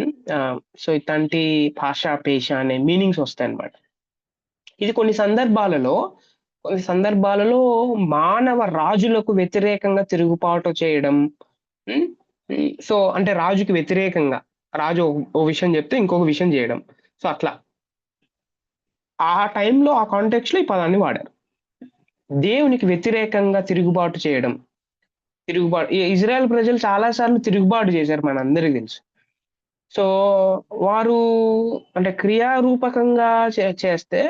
సో ఇట్లాంటి భాష, పేష అనే మీనింగ్స్ వస్తాయి అన్నమాట. ఇది కొన్ని సందర్భాలలో మానవ రాజులకు వ్యతిరేకంగా తిరుగుబాటు చేయడం. సో అంటే రాజుకి వ్యతిరేకంగా, రాజు ఓ విషయం చెప్తే ఇంకొక విషయం చేయడం. సో అట్లా ఆ టైంలో ఆ కాంటెక్స్ట్ లో ఈ పదాన్ని వాడారు. దేవునికి వ్యతిరేకంగా తిరుగుబాటు చేయడం. ఇజ్రాయెల్ ప్రజలు చాలా సార్లు తిరుగుబాటు చేశారు, మనందరికీ తెలుసు. సో వారు అంటే క్రియారూపకంగా చేస్తే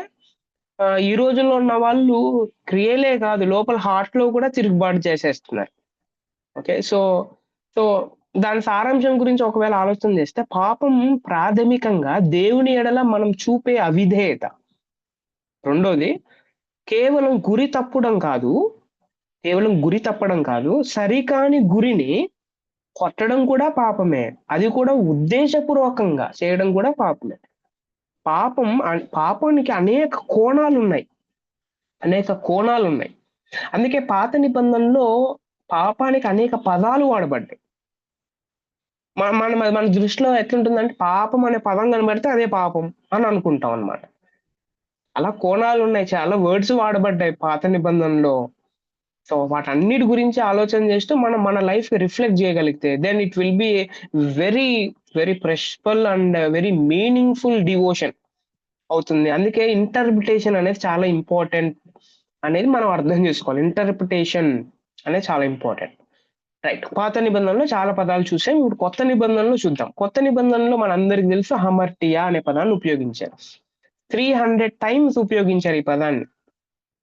ఈ రోజుల్లో ఉన్న వాళ్ళు క్రియలే కాదు, లోపల హార్ట్ లో కూడా తిరుగుబాటు చేసేస్తున్నారు. ఓకే, సో సో దాని సారాంశం గురించి ఒకవేళ ఆలోచన చేస్తే, పాపం ప్రాథమికంగా దేవుని ఎడల మనం చూపే అవిధేయత. రెండోది కేవలం గురి తప్పడం కాదు, సరికాని గురిని కొట్టడం కూడా పాపమే. అది కూడా ఉద్దేశపూర్వకంగా చేయడం కూడా పాపమే. పాపానికి అనేక కోణాలు ఉన్నాయి. అందుకే పాత నిబంధనలో పాపానికి అనేక పదాలు వాడబడ్డాయి. మన దృష్టిలో ఎట్లుంటుందంటే, పాపం అనే పదం కనబడితే అదే పాపం అని అనుకుంటాం అన్నమాట. అలా కోణాలు ఉన్నాయి, చాలా వర్డ్స్ వాడబడ్డాయి పాత నిబంధనలో. సో వాటన్నిటి గురించి ఆలోచన చేస్తూ మనం మన లైఫ్ రిఫ్లెక్ట్ చేయగలిగితే then it will be very very precious and very meaningful devotion అవుతుంది. అందుకే ఇంటర్ప్రిటేషన్ అనేది చాలా ఇంపార్టెంట్ అనేది మనం అర్థం చేసుకోవాలి. ఇంటర్ప్రిటేషన్ అనేది చాలా ఇంపార్టెంట్. రైట్, పాత నిబంధనలో చాలా పదాలు చూసాం. ఇప్పుడు కొత్త నిబంధనలో చూద్దాం. కొత్త నిబంధనలో మనందరికి తెలుసు హమర్టియా అనే పదాన్ని ఉపయోగించారు. 300 టైమ్స్ ఉపయోగించారు ఈ పదాన్ని,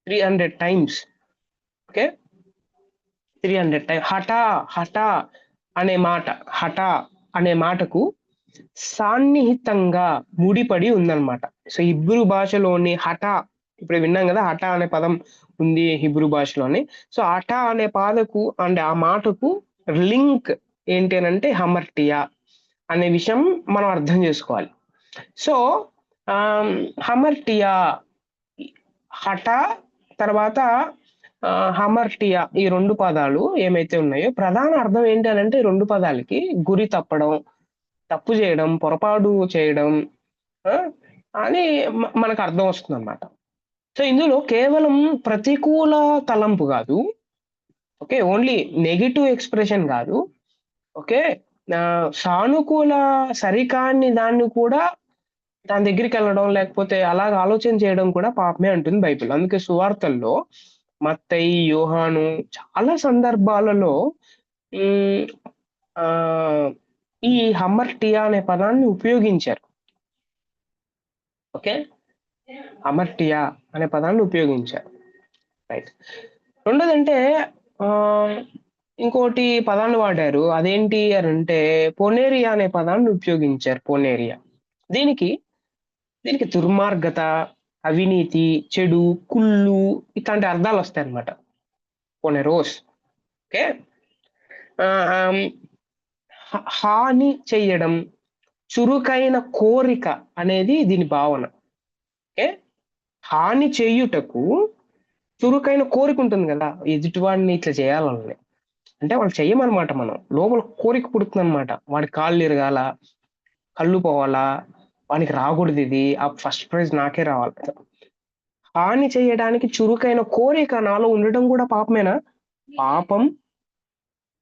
300 టైమ్స్. Okay, 300 times. హఠ అనే మాటకు సాన్నిహితంగా ముడిపడి ఉందన్నమాట. సో హిబ్రూ భాషలోని హఠ, ఇప్పుడు విన్నాం కదా, హఠ అనే పదం ఉంది హిబ్రూ భాషలోని. సో హఠ అనే పాదకు అంటే ఆ మాటకు లింక్ ఏంటి అని అంటే హమర్టియా అనే విషయం మనం అర్థం చేసుకోవాలి. సో హమర్టియా, హఠ తర్వాత హమర్టియా, ఈ రెండు పదాలు ఏమైతే ఉన్నాయో ప్రధాన అర్థం ఏంటి అని అంటే, రెండు పదాలకి గురి తప్పడం, తప్పు చేయడం, పొరపాటు చేయడం అని మనకు అర్థం వస్తుంది అన్నమాట. సో ఇందులో కేవలం ప్రతికూల తలంపు కాదు, ఓకే, ఓన్లీ నెగిటివ్ ఎక్స్ప్రెషన్ కాదు, ఓకే, సానుకూల సరికాని దాన్ని కూడా దాని దగ్గరికి వెళ్ళడం లేకపోతే అలాగ ఆలోచన చేయడం కూడా పాపమే అంటుంది బైబిల్. అందుకే సువార్తల్లో మత్తయి, యోహాను చాలా సందర్భాలలో ఈ హమర్టియా అనే పదాన్ని ఉపయోగించారు. ఓకే, హమర్టియా అనే పదాన్ని ఉపయోగించారు. రైట్. రెండోదంటే ఇంకోటి పదాన్ని వాడారు, అదేంటి అని అంటే పొనేరియా అనే పదాన్ని ఉపయోగించారు. పొనేరియా, దీనికి దుర్మార్గత, అవినీతి, చెడు, కుళ్ళు ఇట్లాంటి అర్థాలు వస్తాయి అన్నమాట. పొనెరోస్. ఓకే, హాని చెయ్యడం, చురుకైన కోరిక అనేది దీని భావన. ఓకే, హాని చేయుటకు చురుకైన కోరిక ఉంటుంది కదా, ఎదుటివాడిని ఇట్లా చేయాలని అంటే వాళ్ళు చెయ్యమన్నమాట. మనం లోపల కోరిక పుడుతుంది అనమాట. వాడి కాళ్ళు ఎరగాల, కళ్ళు పోవాలా, వానికి రాకూడదు, ఇది ఆ ఫస్ట్ ప్రైజ్ నాకే రావాలి. హాని చేయడానికి చురుకైన కోరిక నాలో ఉండటం కూడా పాపమేనా? పాపం,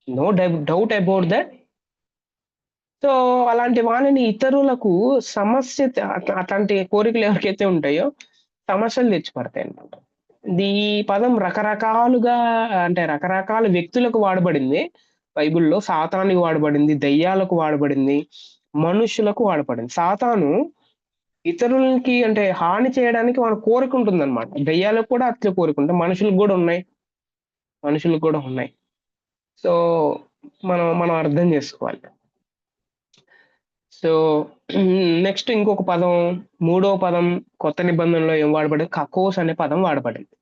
no doubt about that. So అలాంటి వాళ్ళని ఇతరులకు సమస్య అట్లాంటి కోరికలు ఎవరికైతే ఉంటాయో సమస్యలు తెచ్చిపడతాయి అన్నమాట. ఈ పదం రకరకాలుగా అంటే రకరకాల వ్యక్తులకు వాడబడింది బైబిల్లో. సాతానికి వాడబడింది, దయ్యాలకు వాడబడింది, మనుషులకు వాడబడింది. సాతాను ఇతరులకి అంటే హాని చేయడానికి వాడి కోరిక ఉంటుందన్నమాట. దయ్యాలకు కూడా అట్లే కోరిక ఉంటుంది, మనుషులకు కూడా ఉన్నాయి, మనుషులకు కూడా ఉన్నాయి. సో మనం మనం అర్థం చేసుకోవాలి. సో నెక్స్ట్ ఇంకొక పదం, మూడో పదం కొత్త నిబంధనలో ఏం వాడబడింది? కకోస్ అనే పదం వాడబడింది.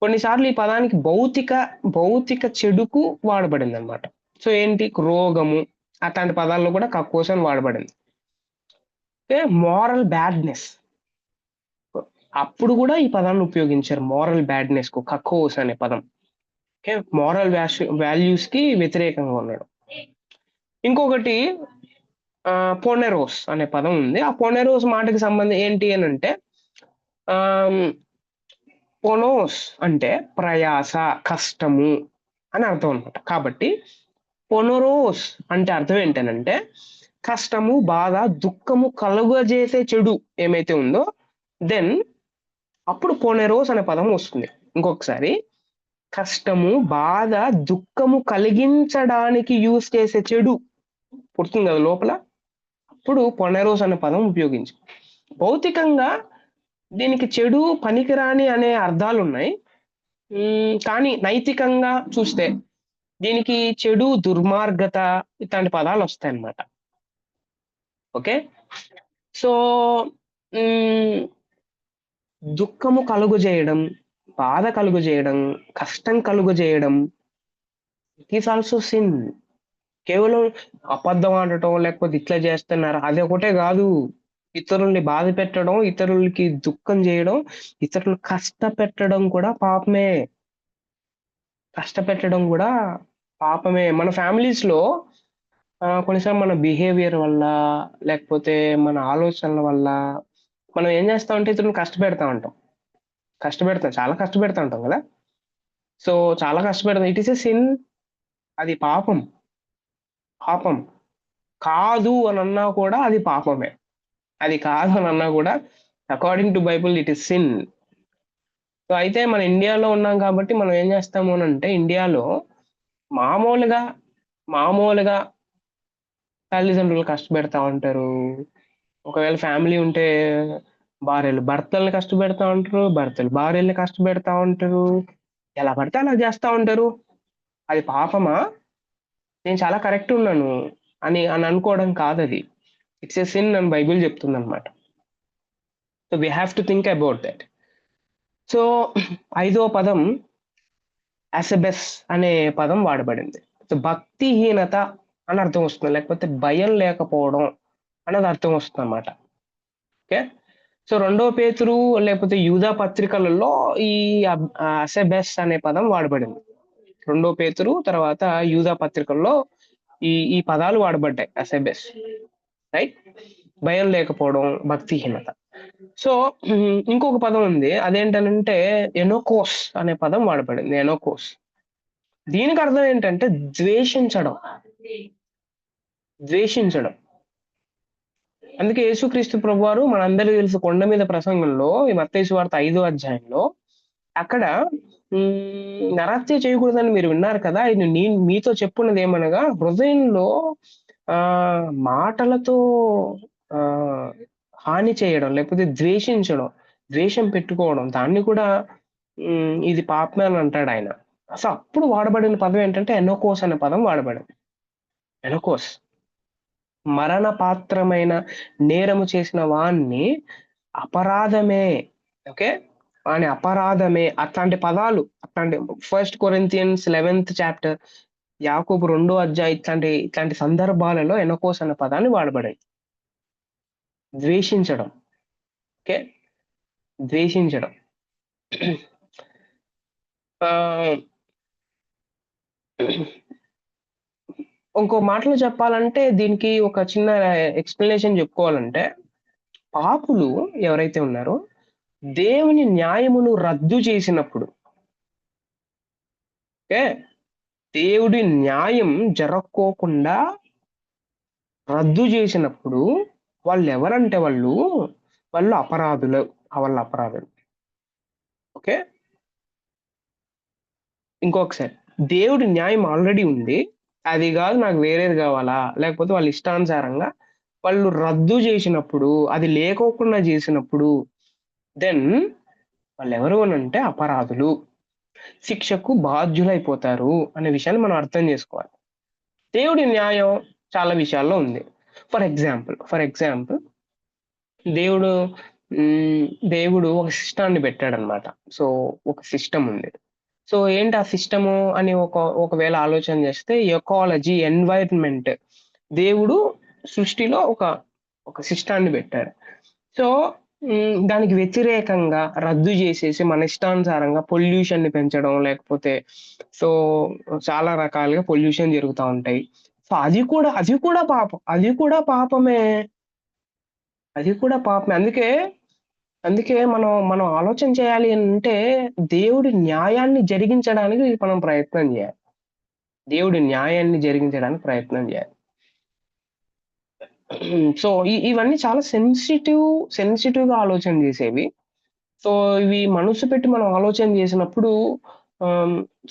కొన్నిసార్లు ఈ పదానికి భౌతిక చెడుకు వాడబడింది అనమాట. సో ఏంటి? రోగము అట్లాంటి పదాల్లో కూడా కకోస్ అని వాడబడింది. మోరల్ బ్యాడ్నెస్, అప్పుడు కూడా ఈ పదాన్ని ఉపయోగించారు. మోరల్ బ్యాడ్నెస్ కు కకోస్ అనే పదం. ఓకే, మోరల్ వాల్యూస్ కి వ్యతిరేకంగా ఉన్నాడు. ఇంకొకటి పోనెరోస్ అనే పదం ఉంది. ఆ పోనెరోస్ మాటకి సంబంధం ఏంటి అని అంటే పోనోస్ అంటే ప్రయాస, కష్టము అని అర్థం అనమాట. కాబట్టి పొనరోస్ అంటే అర్థం ఏంటనంటే కష్టము, బాధ, దుఃఖము కలుగజేసే చెడు ఏమైతే ఉందో దెన్ అప్పుడు పోనెరోస్ అనే పదం వస్తుంది. ఇంకొకసారి, కష్టము, బాధ, దుఃఖము కలిగించడానికి యూజ్ చేసే చెడు పుడుతుంది కదా లోపల, అప్పుడు పొనెరోస్ అనే పదం ఉపయోగించి. భౌతికంగా దీనికి చెడు, పనికిరాని అనే అర్థాలు ఉన్నాయి. కానీ నైతికంగా చూస్తే దీనికి చెడు, దుర్మార్గత ఇట్లాంటి పదాలు వస్తాయి అన్నమాట. ఓకే, సో దుఃఖము కలుగు చేయడం, బాధ కలుగు చేయడం, కష్టం కలుగు చేయడం, ఇట్ ఈస్ ఆల్సో సిన్. కేవలం అబద్ధం ఆడటం లేకపోతే ఇట్లా చేస్తున్నారు అది ఒకటే కాదు. ఇతరుల్ని బాధ పెట్టడం, ఇతరులకి దుఃఖం చేయడం, ఇతరులు కష్టపెట్టడం కూడా పాపమే. కష్టపెట్టడం కూడా పాపమే. మన ఫ్యామిలీస్ లో కొన్నిసార్లు మన బిహేవియర్ వల్ల లేకపోతే మన ఆలోచనల వల్ల మనం ఏం చేస్తామంటే ఇతరులను కష్టపెడతాం, చాలా కష్టపెడతా ఉంటాం కదా. సో చాలా కష్టపెడతాం, ఇట్ ఈస్ ఎ సిన్. అది పాపం కాదు అని అన్నా కూడా అది పాపమే. అది కాదు అని అన్నా కూడా according to Bible it is sin. So అయితే మన ఇండియాలో ఉన్నాం కాబట్టి మనం ఏం చేస్తాము అని అంటే ఇండియాలో మామూలుగా తల్లిదండ్రులు కష్టపెడతా ఉంటారు. ఒకవేళ ఫ్యామిలీ ఉంటే భార్యలు భర్తల్ని కష్టపెడతా ఉంటారు, భర్తలు భార్యల్ని కష్టపెడతా ఉంటారు, ఎలా పడితే అలా చేస్తా ఉంటారు. అది పాపమా? నేను చాలా కరెక్ట్ ఉన్నాను అని అనుకోవడం కాదు. అది ఇట్స్ ఎ సిన్ అని బైబిల్ చెప్తుంది అనమాట. So we have to think about that. So ఐదో పదం అసెబెస్ అనే పదం వాడబడింది. సో భక్తిహీనత అని అర్థం వస్తుంది, లేకపోతే భయం లేకపోవడం అనేది అర్థం వస్తుంది అన్నమాట. ఓకే, సో 2 పేతురు లేకపోతే యూదా పత్రికలలో ఈ అసెబెస్ అనే పదం వాడబడింది. 2 పేతురు తర్వాత యూదా పత్రికల్లో ఈ పదాలు వాడబడ్డాయి. అసెబెస్, రైట్, భయం లేకపోవడం, భక్తిహీనత. సో ఇంకొక పదం ఉంది, అదేంటనంటే ఎనోకోస్ అనే పదం వాడబడింది. ఎనోకోస్, దీనికి అర్థం ఏంటంటే ద్వేషించడం. అందుకే యేసుక్రీస్తు ప్రభువారు మనందరికీ తెలుసు కొండ మీద ప్రసంగంలో ఈ మత్తయి సువార్త 5వ అధ్యాయంలో అక్కడ నరహత్య చేయకూడదని మీరు విన్నారు కదా, ఇది నేను మీతో చెప్పున్నది ఏమనగా హృదయంలో మాటలతో హాని చేయడం లేకపోతే ద్వేషం పెట్టుకోవడం, దాన్ని కూడా ఇది పాపమే అని అంటాడు ఆయన. అసలు అప్పుడు వాడబడిన పదం ఏంటంటే ఎనోకోస్ అనే పదం వాడబడింది. ఎనోకోస్, మరణ పాత్రమైన నేరము చేసిన వాణ్ణి అపరాధమే. ఓకే, వాని అపరాధమే, అట్లాంటి పదాలు, అట్లాంటి 1 Corinthians 11th chapter, యాకోబు 2వ అధ్యాయం, ఇట్లాంటి సందర్భాలలో ఎనకోస్ అనే పదాన్ని వాడబడింది. ద్వేషించడం. ఓకే, ద్వేషించడం. ఇంకో మాటలో చెప్పాలంటే దీనికి ఒక చిన్న ఎక్స్ప్లెనేషన్ చెప్పుకోవాలంటే, పాపులు ఎవరైతే ఉన్నారో దేవుని న్యాయమును రద్దు చేసినప్పుడు, ఓకే, దేవుడి న్యాయం జరక్కోకుండా రద్దు చేసినప్పుడు వాళ్ళు ఎవరంటే వాళ్ళు అపరాధులు. వాళ్ళు అపరాధులు. ఓకే. ఇంకొకసారి, దేవుడి న్యాయం ఆల్రెడీ ఉంది. అది కాదు నాకు వేరేది కావాలా, లేకపోతే వాళ్ళ ఇష్టానుసారంగా వాళ్ళు రద్దు చేసినప్పుడు, అది లేకోకుండా చేసినప్పుడు, దెన్ వాళ్ళు ఎవరు అని అంటే అపరాధులు, శిక్షకు బాధ్యులైపోతారు అనే విషయాన్ని మనం అర్థం చేసుకోవాలి. దేవుడి న్యాయం చాలా విషయాల్లో ఉంది. ఫర్ ఎగ్జాంపుల్ దేవుడు దేవుడు ఒక సిస్టాన్ని పెట్టాడనమాట. సో ఒక సిస్టమ్ ఉంది. సో ఏంటి ఆ సిస్టము అని ఒకవేళ ఆలోచన చేస్తే, ఎకాలజీ, ఎన్వైరన్మెంట్, దేవుడు సృష్టిలో ఒక సిస్టాన్ని పెట్టాడు. సో దానికి వ్యతిరేకంగా రద్దు చేసేసి మన ఇష్టానుసారంగా పొల్యూషన్ ని పెంచడం, లేకపోతే సో చాలా రకాలుగా పొల్యూషన్ జరుగుతూ ఉంటాయి. సో అది కూడా పాపం, అది కూడా పాపమే. అందుకే మనం ఆలోచన చేయాలి అంటే, దేవుడి న్యాయాన్ని జరిగించడానికి మనం ప్రయత్నం చేయాలి. దేవుడి న్యాయాన్ని జరిగించడానికి ప్రయత్నం చేయాలి. సో ఇవన్నీ చాలా సెన్సిటివ్గా ఆలోచన చేసేవి. సో ఇవి మనసు పెట్టి మనం ఆలోచన చేసినప్పుడు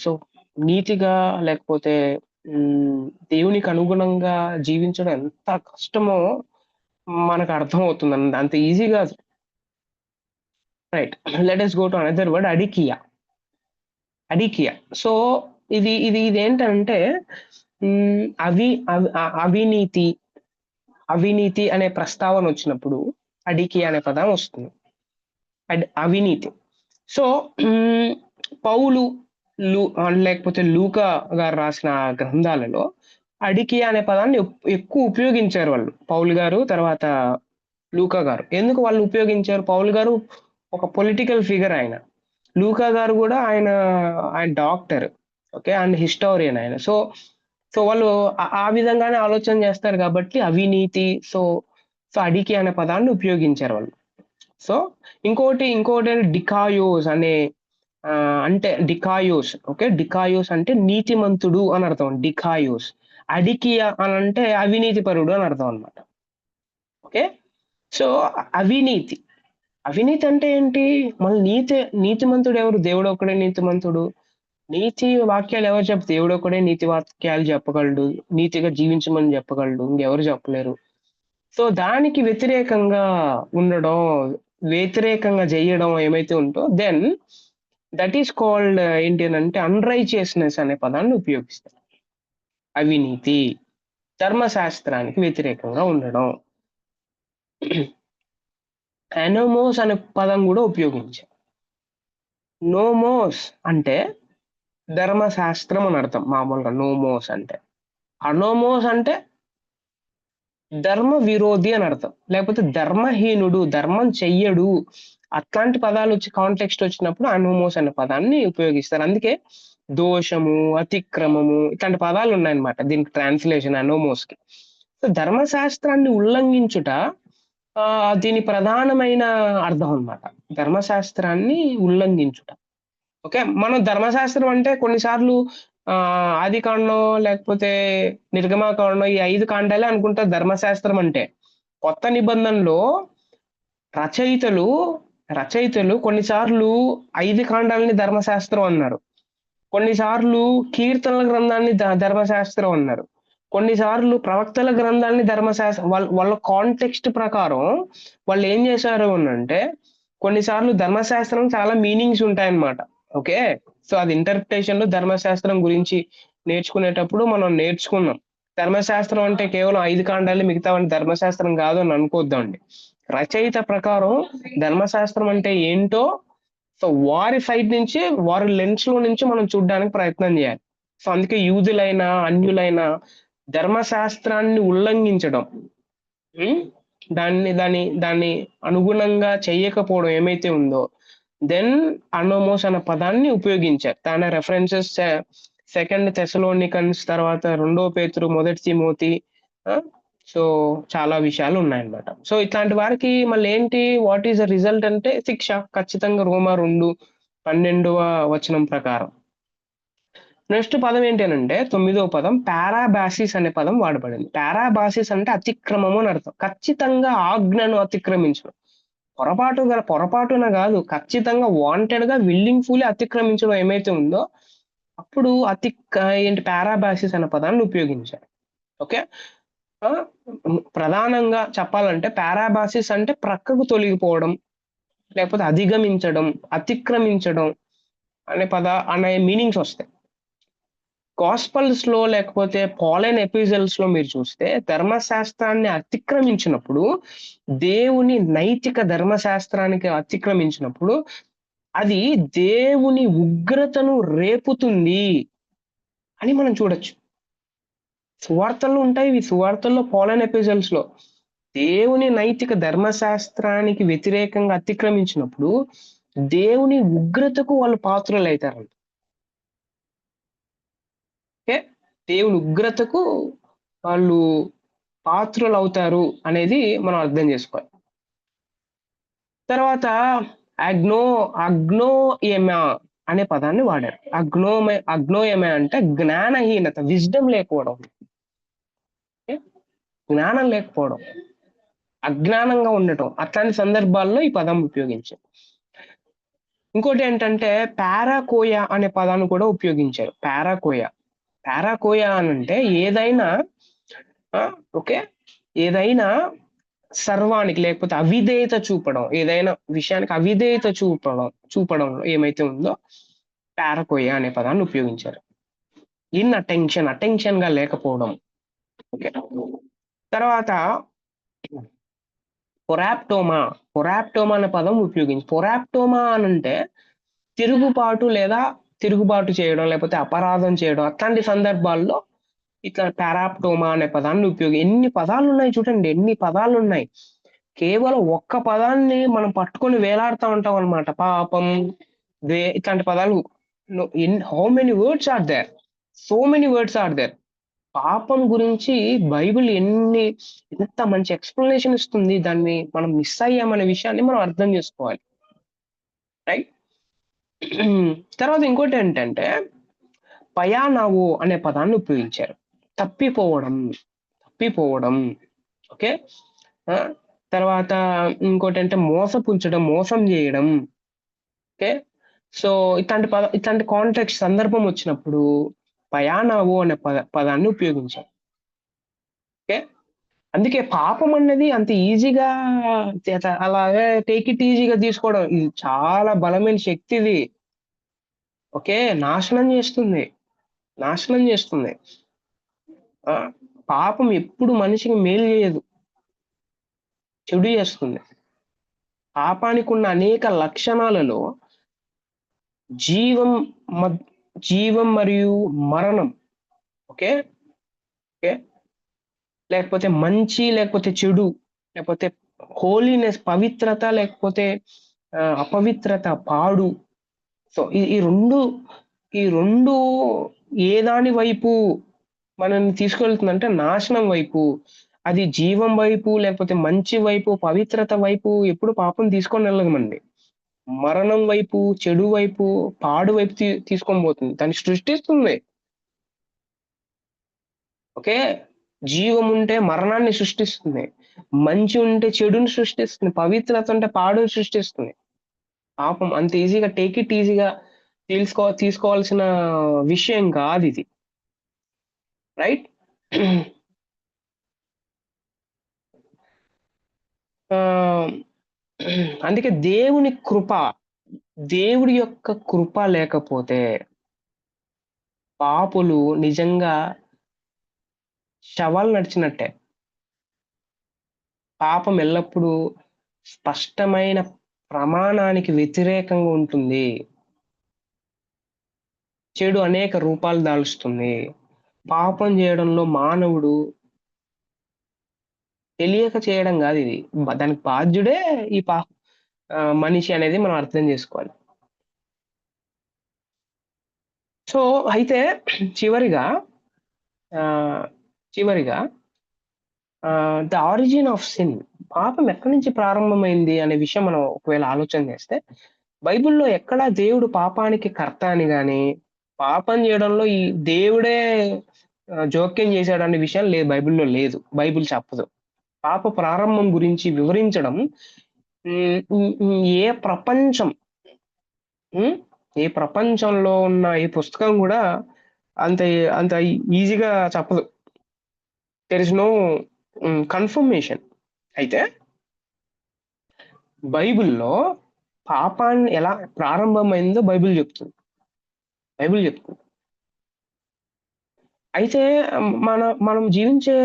సో నీతిగా, లేకపోతే దేవునికి అనుగుణంగా జీవించడం ఎంత కష్టమో మనకు అర్థం అవుతుంది. అంత ఈజీ కాదు. Right, let us go to another word, అడికియా. సో ఇదేంటంటే అవినీతి అనే ప్రస్తావన వచ్చినప్పుడు అడికియా అనే పదం వస్తుంది. అవినీతి. సో పౌలు, లేకపోతే లూకా గారు రాసిన గ్రంథాలలో అడికియా అనే పదాన్ని ఎక్కువ ఉపయోగించారు వాళ్ళు, పౌలు గారు తర్వాత లూకా గారు. ఎందుకు వాళ్ళు ఉపయోగించారు? పౌలు గారు ఒక పొలిటికల్ ఫిగర్, ఆయన. లూకా గారు కూడా ఆయన డాక్టర్, ఓకే, అండ్ హిస్టోరియన్ ఆయన. సో వాళ్ళు ఆ విధంగానే ఆలోచన చేస్తారు కాబట్టి అవినీతి, సో అడికి అనే పదాన్ని ఉపయోగించారు వాళ్ళు. సో ఇంకోటి డికాయోస్ అనే అంటే డికాయోస్, ఓకే, డికాయోస్ అంటే నీతిమంతుడు అని అర్థం. డికాయోస్. అడికియా అని అంటే అవినీతి పరుడు అని అర్థం అన్నమాట. ఓకే. సో అవినీతి అంటే ఏంటి? మళ్ళీ నీతిమంతుడు ఎవరు? దేవుడు ఒక్కడే నీతిమంతుడు. నీతి వాక్యాలు ఎవరు దేవుడు ఒక్కడే నీతి వాక్యాలు చెప్పగలడు, నీతిగా జీవించమని చెప్పగలడు, ఇంకెవరు చెప్పలేరు. సో దానికి వ్యతిరేకంగా ఉండడం, వ్యతిరేకంగా చేయడం ఏమైతే ఉంటో, దెన్ దట్ ఈస్ కాల్డ్ ఏంటి అని అంటే అన్రైచియస్నెస్ అనే పదాన్ని ఉపయోగిస్తారు. అవినీతి, ధర్మశాస్త్రానికి వ్యతిరేకంగా ఉండడం. అనోమోస్ అనే పదం కూడా ఉపయోగించారు. నోమోస్ అంటే ధర్మశాస్త్రం అని అర్థం మామూలుగా. నోమోస్ అంటే, అనోమోస్ అంటే ధర్మ విరోధి అని అర్థం, లేకపోతే ధర్మహీనుడు, ధర్మం చెయ్యడు. అట్లాంటి పదాలు వచ్చి కాంటెక్స్ట్ వచ్చినప్పుడు అనోమోస్ అనే పదాన్ని ఉపయోగిస్తారు. అందుకే దోషము, అతిక్రమము ఇట్లాంటి పదాలు ఉన్నాయన్నమాట దీనికి ట్రాన్స్లేషన్ అనోమోస్ కి. సో ధర్మశాస్త్రాన్ని ఉల్లంఘించుట దీని ప్రధానమైన అర్థం అన్నమాట, ధర్మశాస్త్రాన్ని ఉల్లంఘించుట. ఓకే. మనం ధర్మశాస్త్రం అంటే కొన్నిసార్లు ఆది కాండం లేకపోతే నిర్గమాకాండం, ఈ 5 కాండాలే అనుకుంటా ధర్మశాస్త్రం అంటే. కొత్త నిబంధనలో రచయితలు కొన్నిసార్లు 5 కాండాలని ధర్మశాస్త్రం అన్నారు, కొన్నిసార్లు కీర్తనల గ్రంథాన్ని ధర్మశాస్త్రం అన్నారు, కొన్నిసార్లు ప్రవక్తల గ్రంథాన్ని ధర్మశాస్త్రం. వాళ్ళ కాంటెక్స్ట్ ప్రకారం వాళ్ళు ఏం చేశారు అంటే, కొన్నిసార్లు ధర్మశాస్త్రం చాలా మీనింగ్స్ ఉంటాయన్నమాట. ఓకే. సో అది ఇంటర్ప్రిటేషన్ లో ధర్మశాస్త్రం గురించి నేర్చుకునేటప్పుడు మనం నేర్చుకున్నాం. ధర్మశాస్త్రం అంటే కేవలం 5 కాండాలు, మిగతావన్నీ ధర్మశాస్త్రం కాదు అని అనుకోద్దామండి. రచయిత ప్రకారం ధర్మశాస్త్రం అంటే ఏంటో సో వారి సైడ్ నుంచి, వారి లెన్స్ లో నుంచి మనం చూడడానికి ప్రయత్నం చేయాలి. సో అందుకే యూదులైన అన్యులైన ధర్మశాస్త్రాన్ని ఉల్లంఘించడం, దాన్ని అనుగుణంగా చేయకపోవడం ఏమైతే ఉందో, దెన్ అనోమోస్ అనే పదాన్ని ఉపయోగించారు. దాని రెఫరెన్సెస్ 2 థెసలోనికన్స్, తర్వాత 2 పేతురు, 1 తిమోతి, సో చాలా విషయాలు ఉన్నాయన్నమాట. సో ఇట్లాంటి వారికి మళ్ళీ ఏంటి, వాట్ ఈస్ ద రిజల్ట్ అంటే శిక్ష ఖచ్చితంగా. రోమా 2:12 ప్రకారం నెక్స్ట్ పదం ఏంటి అంటే 9వ పదం పారాబాసిస్ అనే పదం వాడబడింది. పారాబాసిస్ అంటే అతిక్రమము అని అర్థం. ఖచ్చితంగా ఆజ్ఞను అతిక్రమించడం. పొరపాటున కాదు, ఖచ్చితంగా వాంటెడ్ గా విల్లింగ్ఫుల్లీ అతిక్రమించడం ఏమైతే ఉందో అప్పుడు ఏంటి పారాబాసిస్ అనే పదాన్ని ఉపయోగించారు. ఓకే, ప్రధానంగా చెప్పాలంటే పారాబాసిస్ అంటే ప్రక్కకు తొలగిపోవడం, లేకపోతే అధిగమించడం, అతిక్రమించడం అనే మీనింగ్స్ వస్తాయి. గాస్పల్స్ లో లేకపోతే పాలైన్ ఎపిజల్స్ లో మీరు చూస్తే ధర్మశాస్త్రాన్ని అతిక్రమించినప్పుడు, దేవుని నైతిక ధర్మశాస్త్రానికి అతిక్రమించినప్పుడు అది దేవుని ఉగ్రతను రేపుతుంది అని మనం చూడొచ్చు. సువార్తల్లో ఉంటాయి ఇవి. సువార్తల్లో పాలైన్ ఎపిజల్స్ లో దేవుని నైతిక ధర్మశాస్త్రానికి వ్యతిరేకంగా అతిక్రమించినప్పుడు దేవుని ఉగ్రతకు వాళ్ళు పాత్రలు అవుతారంట. ఓకే, దేవుని ఉగ్రతకు వాళ్ళు పాత్రలు అవుతారు అనేది మనం అర్థం చేసుకోవాలి. తర్వాత అగ్నోయమా అనే పదాన్ని వాడారు. అగ్నోయమ అంటే జ్ఞానహీనత, విజ్డమ్ లేకపోవడం, జ్ఞానం లేకపోవడం, అజ్ఞానంగా ఉండటం, అట్లాంటి సందర్భాల్లో ఈ పదం ఉపయోగించారు. ఇంకోటి ఏంటంటే పారాకోయ అనే పదాన్ని కూడా ఉపయోగించారు. పారాకోయ అని అంటే ఏదైనా సర్వానికి లేకపోతే అవిధేయత చూపడం, ఏదైనా విషయానికి అవిధేయత చూపడం ఏమైతే ఉందో పారాకోయ అనే పదాన్ని ఉపయోగించారు. అటెన్షన్ గా లేకపోవడం. ఓకే, తర్వాత పొరాప్టోమా అనే పదం ఉపయోగించి, పొరాప్టోమా అని అంటే తిరుగుబాటు చేయడం, లేకపోతే అపరాధం చేయడం, అట్లాంటి సందర్భాల్లో ఇట్లా పారాప్టోమా అనే పదాన్ని ఎన్ని పదాలు ఉన్నాయి చూడండి, ఎన్ని పదాలు ఉన్నాయి. కేవలం ఒక్క పదాన్ని మనం పట్టుకొని వేలాడుతూ ఉంటాం అనమాట. పాపం, ఇట్లాంటి పదాలు. How many words are there? So many words are there. పాపం గురించి బైబిల్ ఎంత మంచి ఎక్స్ప్లెనేషన్ ఇస్తుంది. దాన్ని మనం మిస్ అయ్యామనే విషయాన్ని మనం అర్థం చేసుకోవాలి. రైట్. తర్వాత ఇంకోటి ఏంటంటే పయానావు అనే పదాన్ని ఉపయోగించారు. తప్పిపోవడం. ఓకే, తర్వాత ఇంకోటి అంటే మోసపుంచడం, మోసం చేయడం. ఓకే, సో ఇట్లాంటి కాంటెక్స్ట్ సందర్భం వచ్చినప్పుడు పయానావు అనే పదాన్ని ఉపయోగించారు. ఓకే, అందుకే పాపం అన్నది అంత ఈజీగా అలాగే టేక్ ఇట్ ఈజీగా తీసుకోవడం, ఇది చాలా బలమైన శక్తి. ఇది ఓకే, నాశనం చేస్తుంది. పాపం ఎప్పుడు మనిషికి మేలు చేయదు, చెడు చేస్తుంది. పాపానికి ఉన్న అనేక లక్షణాలలో జీవం మరియు మరణం. ఓకే, లేకపోతే మంచి లేకపోతే చెడు, లేకపోతే హోలీనెస్ పవిత్రత లేకపోతే అపవిత్రత, పాడు. సో ఈ రెండు ఏ దాని వైపు మనల్ని తీసుకెళ్తుందంటే నాశనం వైపు. అది జీవం వైపు లేకపోతే మంచి వైపు, పవిత్రత వైపు ఎప్పుడు పాపం తీసుకొని వెళ్ళగమండి. మరణం వైపు, చెడు వైపు, పాడు వైపు తీసుకొని పోతుంది, దాన్ని సృష్టిస్తుంది. ఓకే, జీవం ఉంటే మరణాన్ని సృష్టిస్తుంది, మంచి ఉంటే చెడుని సృష్టిస్తుంది, పవిత్రత ఉంటే పాడుని సృష్టిస్తుంది. పాపం అంత ఈజీగా టేక్ ఇట్ ఈజీగా తీసుకోవాల్సిన విషయం కాదు ఇది. రైట్. అందుకే దేవుడి యొక్క కృప లేకపోతే పాపులు నిజంగా శవాలు నడిచినట్టే. పాపం ఎల్లప్పుడూ స్పష్టమైన ప్రమాణానికి వ్యతిరేకంగా ఉంటుంది. చెడు అనేక రూపాలు దాల్చుతుంది. పాపం చేయడంలో మానవుడు తెలియక చేయడం కాదు, ఇది దానికి బాధ్యుడే ఈ మనిషి అనేది మనం అర్థం చేసుకోవాలి. సో అయితే చివరిగా ద ఆరిజిన్ ఆఫ్ సిన్, పాపం ఎక్కడి నుంచి ప్రారంభమైంది అనే విషయం మనం ఒకవేళ ఆలోచన చేస్తే బైబిల్లో ఎక్కడా దేవుడు పాపానికి కర్త అని కానీ పాపం చేయడంలో ఈ దేవుడే జోక్యం చేశాడనే విషయం లేదు, బైబిల్లో లేదు, బైబిల్ చెప్పదు. పాప ప్రారంభం గురించి వివరించడం ఏ ప్రపంచం ఏ ప్రపంచంలో ఉన్న ఏ పుస్తకం కూడా అంత అంత ఈజీగా చెప్పదు. There is no confirmation. అయితే బైబిల్లో పాపాన్ని ఎలా ప్రారంభమైందో బైబిల్ చెప్తుంది. అయితే మనం జీవించే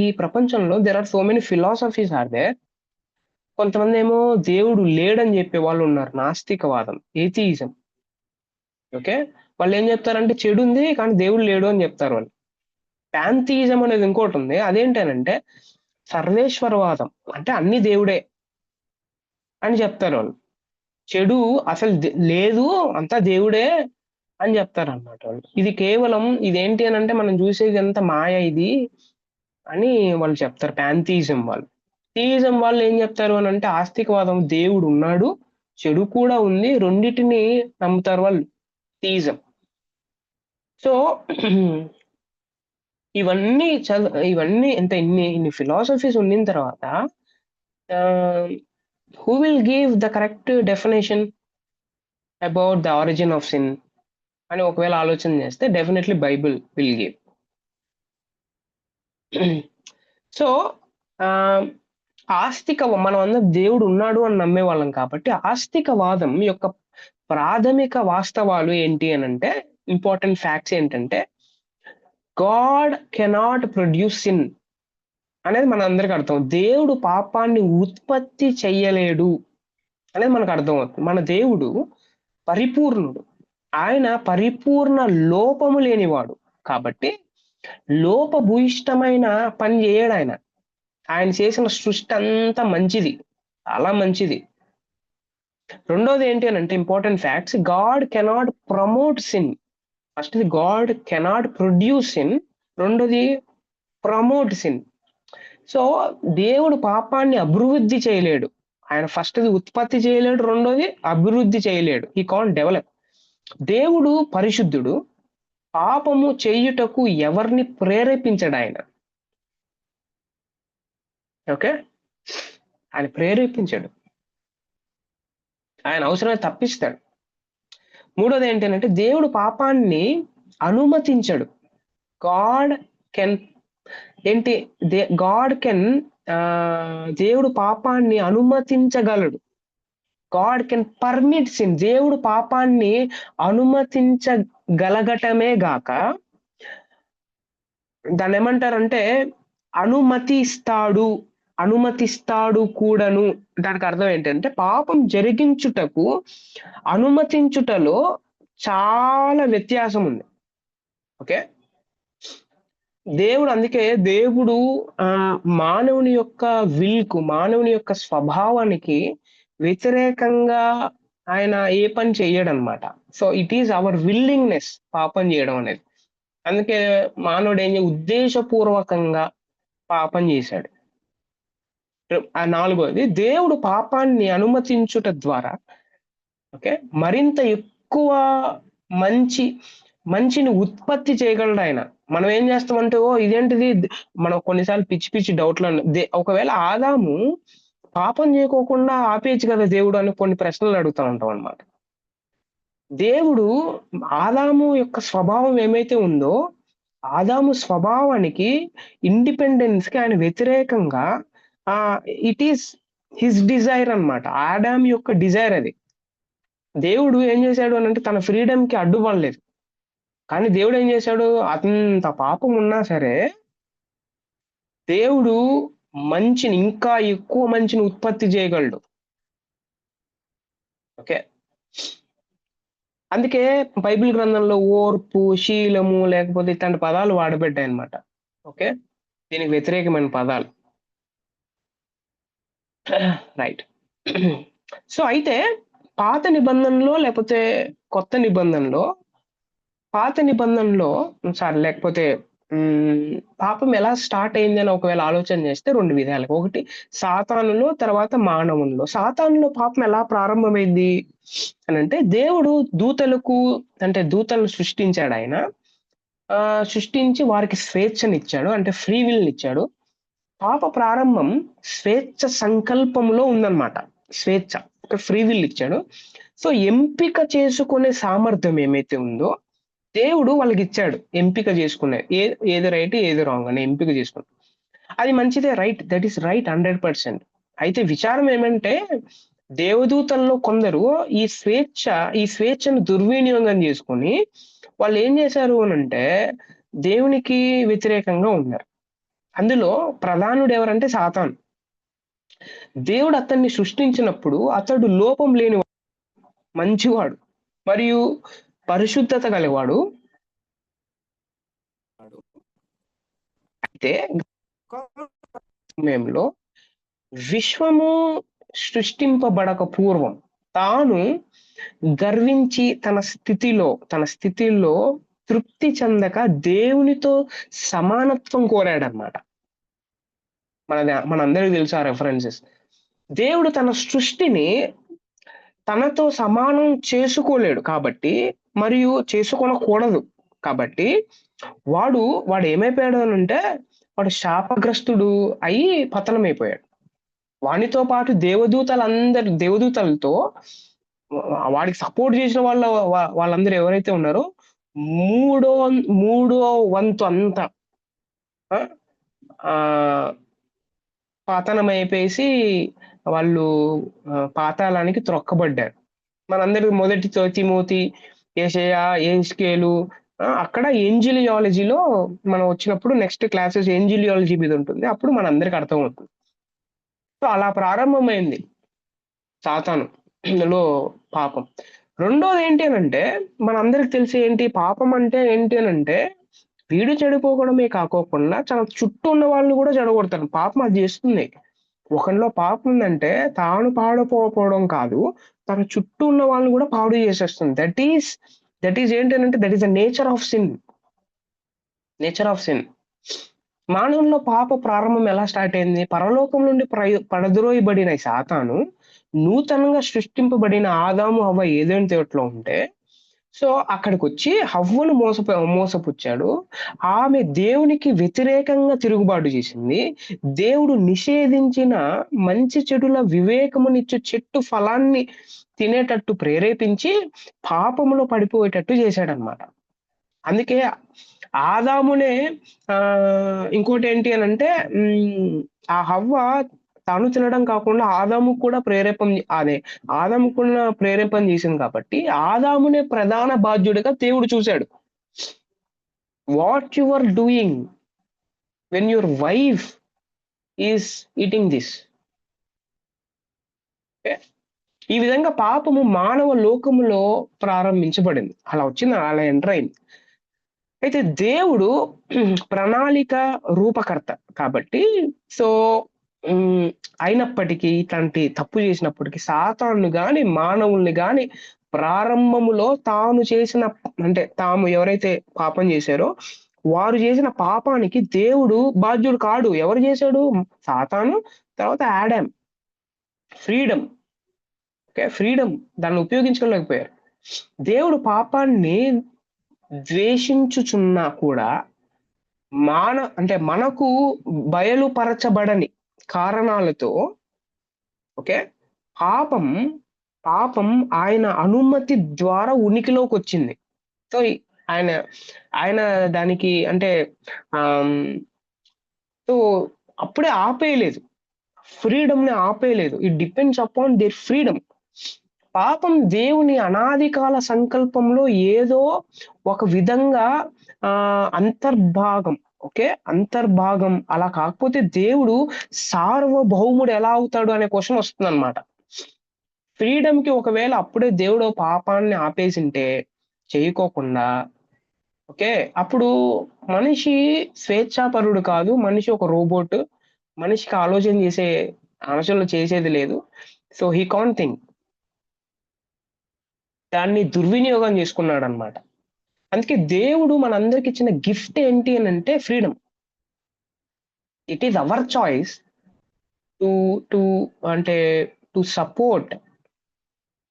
ఈ ప్రపంచంలో there are so many philosophies are there. కొంతమంది ఏమో దేవుడు లేడని చెప్పే వాళ్ళు ఉన్నారు, నాస్తికవాదం, ఏథియిజం. ఓకే, వాళ్ళు ఏం చెప్తారంటే చెడు ఉంది కానీ దేవుడు లేడు అని చెప్తారు వాళ్ళు. ప్యాంథియిజం అనేది ఇంకోటి ఉంది, అదేంటనంటే సర్వేశ్వరవాదం, అంటే అన్ని దేవుడే అని చెప్తారు వాళ్ళు. చెడు అసలు లేదు, అంతా దేవుడే అని చెప్తారు అన్నమాట వాళ్ళు. ఇది కేవలం ఇదేంటి అని అంటే మనం చూసేది ఎంత మాయ ఇది అని వాళ్ళు చెప్తారు, ప్యాంథియిజం వాళ్ళు. థియిజం వాళ్ళు ఏం చెప్తారు అని అంటే ఆస్తికవాదం, దేవుడు ఉన్నాడు, చెడు కూడా ఉంది, రెండిటిని నమ్ముతారు వాళ్ళు, థియిజం. సో ఇవన్నీ ఎంత ఇన్ని ఫిలాసఫీస్ ఉన్న తర్వాత who will give the correct definition about the origin of sin అని ఒకవేళ ఆలోచన చేస్తే definitely Bible will give. So మనం అందరం దేవుడు ఉన్నాడు అని నమ్మే వాళ్ళం కాబట్టి ఆస్తికవాదం యొక్క ప్రాథమిక వాస్తవాలు ఏంటి అని అంటే, ఇంపార్టెంట్ ఫ్యాక్ట్స్ ఏంటంటే, గాడ్ కెనాట్ ప్రొడ్యూస్ సిన్ అనేది మన అందరికి అర్థం. దేవుడు పాపాన్ని ఉత్పత్తి చెయ్యలేడు అనేది మనకు అర్థమవుతుంది. మన దేవుడు పరిపూర్ణుడు, ఆయన పరిపూర్ణ లోపము లేనివాడు కాబట్టి లోపభూయిష్టమైన పని చేయడు. ఆయన చేసిన సృష్టి అంతా మంచిది, చాలా మంచిది. రెండోది ఏంటి అని అంటే, important facts, God cannot promote sin. First God cannot produce sin, రెండోది ప్రమోట్ సిన్. సో దేవుడు పాపాన్ని అభివృద్ధి చేయలేడు. ఆయన ఫస్ట్ది ఉత్పత్తి చేయలేడు, రెండోది అభివృద్ధి చేయలేడు. ఈ కాంట్ డెవలప్. దేవుడు పరిశుద్ధుడు, పాపము చేయుటకు ఎవరిని ప్రేరేపించడు ఆయన. ఓకే, ఆయన ప్రేరేపించాడు, ఆయన అవసరమైతే తప్పిస్తాడు. మూడోది ఏంటంటే, దేవుడు పాపాన్ని అనుమతించడు. గాడ్ కెన్ దేవుడు పాపాన్ని అనుమతించగలడు. God can permit sin. దేవుడు పాపాన్ని అనుమతించగలగటమే గాక దాన్ని ఏమంటారంటే అనుమతిస్తాడు కూడాను. దానికి అర్థం ఏంటంటే, పాపం జరిగించుటకు అనుమతించుటలో చాలా వ్యత్యాసం ఉంది. ఓకే, అందుకే దేవుడు మానవుని యొక్క విల్కు, మానవుని యొక్క స్వభావానికి వ్యతిరేకంగా ఆయన ఏ పని చెయ్యడనమాట. So it is our willingness పాపం చేయడం అనేది. అందుకే మానవుడు ఉద్దేశపూర్వకంగా పాపం చేశాడు. నాలుగోది, దేవుడు పాపాన్ని అనుమతించుట ద్వారా ఓకే మరింత ఎక్కువ మంచిని ఉత్పత్తి చేయగలడు ఆయన. మనం ఏం చేస్తామంటే, ఇదేంటిది, మనం కొన్నిసార్లు పిచ్చి డౌట్లు ఒకవేళ ఆదాము పాపం చేయకోకుండా ఆపేయచ్చు కదా దేవుడు అని కొన్ని ప్రశ్నలు అడుగుతూ ఉంటాం అన్నమాట. దేవుడు ఆదాము యొక్క స్వభావం ఏమైతే ఉందో, ఆదాము స్వభావానికి, ఇండిపెండెన్స్ కి ఆయన వ్యతిరేకంగా ఇట్ ఈస్ హిస్ డిజైర్ అన్నమాట. ఆదాము యొక్క డిజైర్ అది. దేవుడు ఏం చేశాడు అని అంటే తన ఫ్రీడమ్ కి అడ్డుపడలేదు. కానీ దేవుడు ఏం చేశాడు, అంత పాపం ఉన్నా సరే దేవుడు ఇంకా ఎక్కువ మంచిని ఉత్పత్తి చేయగలడు. ఓకే, అందుకే బైబిల్ గ్రంథంలో ఓర్పు, శీలము లేకపోతే ఇట్లాంటి పదాలు వాడబడ్డాయి అన్నమాట. ఓకే, దీనికి వ్యతిరేకమైన పదాలు. రైట్. సో అయితే పాత నిబంధనలో లేకపోతే కొత్త నిబంధనలో, లేకపోతే పాపం ఎలా స్టార్ట్ అయింది అని ఒకవేళ ఆలోచన చేస్తే 2 విధాలుగా. ఒకటి సాతానులో, తర్వాత మానవునిలో. సాతానులో పాపం ఎలా ప్రారంభమైంది అనంటే, దేవుడు దూతలకు అంటే దూతలను సృష్టించాడాయన. సృష్టించి వారికి స్వేచ్ఛనిచ్చాడు. అంటే ఫ్రీ విల్‌నిచ్చాడు. పాప ప్రారంభం స్వేచ్ఛ సంకల్పంలో ఉందన్నమాట. స్వేచ్ఛ. ఒక ఫ్రీ విల్ ఇచ్చాడు. సో, ఎంపిక చేసుకునే సామర్థ్యం ఏమైతే ఉందో దేవుడు వాళ్ళకిచ్చాడు. ఎంపిక చేసుకునే. ఏది రైట్, ఏది రాంగ్ అని ఎంపిక చేసుకుని. అది మంచిదే, రైట్. That is right 100%. అయితే విచారం ఏమంటే, దేవదూతల్లో కొందరు ఈ స్వేచ్ఛను దుర్వినియోగం చేసుకొని వాళ్ళేం చేశారు అనంటే, దేవునికి వ్యతిరేకంగా ఉన్నారు. అందులో ప్రధానుడు ఎవరంటే సాతాను. దేవుడు అతన్ని సృష్టించినప్పుడు అతడు లోపం లేనివాడు, మంచివాడు మరియు పరిశుద్ధత కలిగివాడు. అయితే సమయంలో విశ్వము సృష్టింపబడక పూర్వం తాను గర్వించి తన స్థితిలో తృప్తి చెందక దేవునితో సమానత్వం కోరాడన్నమాట. మనందరికీ తెలుసు ఆ రెఫరెన్సెస్. దేవుడు తన సృష్టిని తనతో సమానం చేసుకోలేడు కాబట్టి, మరియు చేసుకోనకూడదు కాబట్టి, వాడు ఏమైపోయాడు అనంటే, వాడు శాపగ్రస్తుడు అయి పతనమైపోయాడు. వానితో పాటు దేవదూతలతో వాడికి సపోర్ట్ చేసిన వాళ్ళందరూ ఎవరైతే ఉన్నారో మూడో వంతు అంతా పతనమైపోయేసి వాళ్ళు పాతాళానికి త్రొక్కబడ్డారు. మనందరికి మొదటి తిమోతి, యెషయా, యెహెజ్కేలు అక్కడ ఏంజిలియాలజీలో మనం వచ్చినప్పుడు నెక్స్ట్ క్లాసెస్ ఏంజిలియాలజీ మీద ఉంటుంది. అప్పుడు మనందరికి అర్థమవుతుంది. సో, అలా ప్రారంభమైంది సాతానులో పాపం. రెండోది ఏంటి అనంటే, మనందరికి తెలిసి ఏంటి పాపం అంటే ఏంటి అనంటే, వీడు చెడిపోవడమే కాకోకుండా తన చుట్టూ ఉన్న వాళ్ళని కూడా చెడగొడతాడు. పాపం అది చేస్తుంది. ఒకనిలో పాపం ఉందంటే తాను పాడైపోవడం కాదు, తన చుట్టూ ఉన్న వాళ్ళని కూడా పాడు చేసేస్తుంది. దట్ ఈస్ ఏంటంటే that is the nature of sin. మానవుల్లో పాప ప్రారంభం ఎలా స్టార్ట్ అయింది? పరలోకం నుండి పడద్రోయబడిన సాతాను నూతనంగా సృష్టింపబడిన ఆదాము, హవ్వ ఏదైనా తోటలో ఉంటే, సో అక్కడికొచ్చి హవ్వను మోసపుచ్చాడు. ఆమె దేవునికి వ్యతిరేకంగా తిరుగుబాటు చేసింది. దేవుడు నిషేధించిన మంచి చెడుల వివేకమునిచ్చు చెట్టు ఫలాన్ని తినేటట్టు ప్రేరేపించి పాపములో పడిపోయేటట్టు చేశాడన్నమాట. అందుకే ఆదామునే ఇంకోటి ఏంటి అనంటే, ఆ హవ్వ తాను తినడం కాకుండా ఆదాముకు కూడా ప్రేరేపణ చేసింది కాబట్టి ఆదామునే ప్రధాన బాధ్యుడిగా దేవుడు చూశాడు. What you are doing when your wife is eating this. ఈ విధంగా పాపము మానవ లోకములో ప్రారంభించబడింది. అలా ఎంటర్ అయింది. అయితే దేవుడు ప్రణాళిక రూపకర్త కాబట్టి, సో అయినప్పటికీ ఇట్లాంటి తప్పు చేసినప్పటికీ సాతాను గాని మానవుల్ని గాని ప్రారంభములో తాము ఎవరైతే పాపం చేశారో వారు చేసిన పాపానికి దేవుడు బాధ్యుడు కాడు. ఎవరు చేశాడు? సాతాను, తర్వాత ఆడాం. ఫ్రీడమ్ దాన్ని ఉపయోగించుకోలేకపోయారు. దేవుడు పాపాన్ని ద్వేషించుచున్నా కూడా మనకు బయలుపరచబడని కారణాలతో పాపం ఆయన అనుమతి ద్వారా ఉనికిలోకి వచ్చింది. సో ఆయన దానికి సో అప్పుడే ఆపేయలేదు, ఫ్రీడమ్‌ని ఆపేయలేదు. It depends upon their freedom. పాపం దేవుని అనాది కాల సంకల్పంలో ఏదో ఒక విధంగా అంతర్భాగం. అలా కాకపోతే దేవుడు సార్వభౌముడు ఎలా అవుతాడు అనే క్వశ్చన్ వస్తుందన్నమాట. ఫ్రీడమ్‌కి ఒకవేళ అప్పుడే దేవుడు పాపాన్ని ఆపేసింటే చేయకోకుండా, అప్పుడు మనిషి స్వేచ్ఛాపరుడు కాదు. మనిషి ఒక రోబోట్. మనిషికి ఆలోచనలు చేసేది లేదు. So he can't think. దాన్ని దుర్వినియోగం చేసుకున్నాడన్నమాట. అందుకే దేవుడు మనందరికి ఇచ్చిన గిఫ్ట్ ఏంటి అని అంటే freedom. It is our choice to to అంటే టు సపోర్ట్,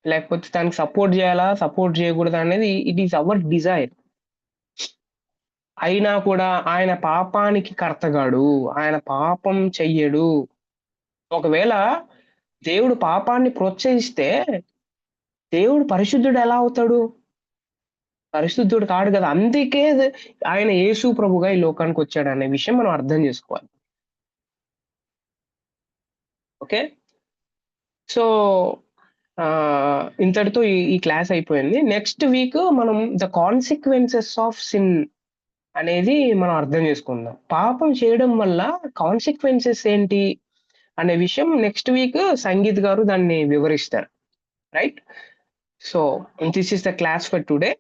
లేకపోతే దానికి సపోర్ట్ చేయాలా సపోర్ట్ చేయకూడదా అనేది ఇట్ ఈస్ అవర్ డిజైర్. అయినా కూడా ఆయన పాపానికి కర్తగాడు, ఆయన పాపం చెయ్యడు. ఒకవేళ దేవుడు పాపాన్ని ప్రోత్సహిస్తే దేవుడు పరిశుద్ధుడు ఎలా అవుతాడు? పరిశుద్ధుడు కాడు కదా. అందుకే ఆయన యేసు ప్రభుగా ఈ లోకానికి వచ్చాడు అనే విషయం మనం అర్థం చేసుకోవాలి. ఓకే, సో ఇంతటితో ఈ క్లాస్ అయిపోయింది. నెక్స్ట్ వీక్ మనం ద కాన్సిక్వెన్సెస్ ఆఫ్ సిన్ అనేది మనం అర్థం చేసుకుందాం. పాపం చేయడం వల్ల కాన్సిక్వెన్సెస్ ఏంటి అనే విషయం నెక్స్ట్ వీక్ సంగీత్ గారు దాన్ని వివరిస్తారు. Right, so this is the class for today.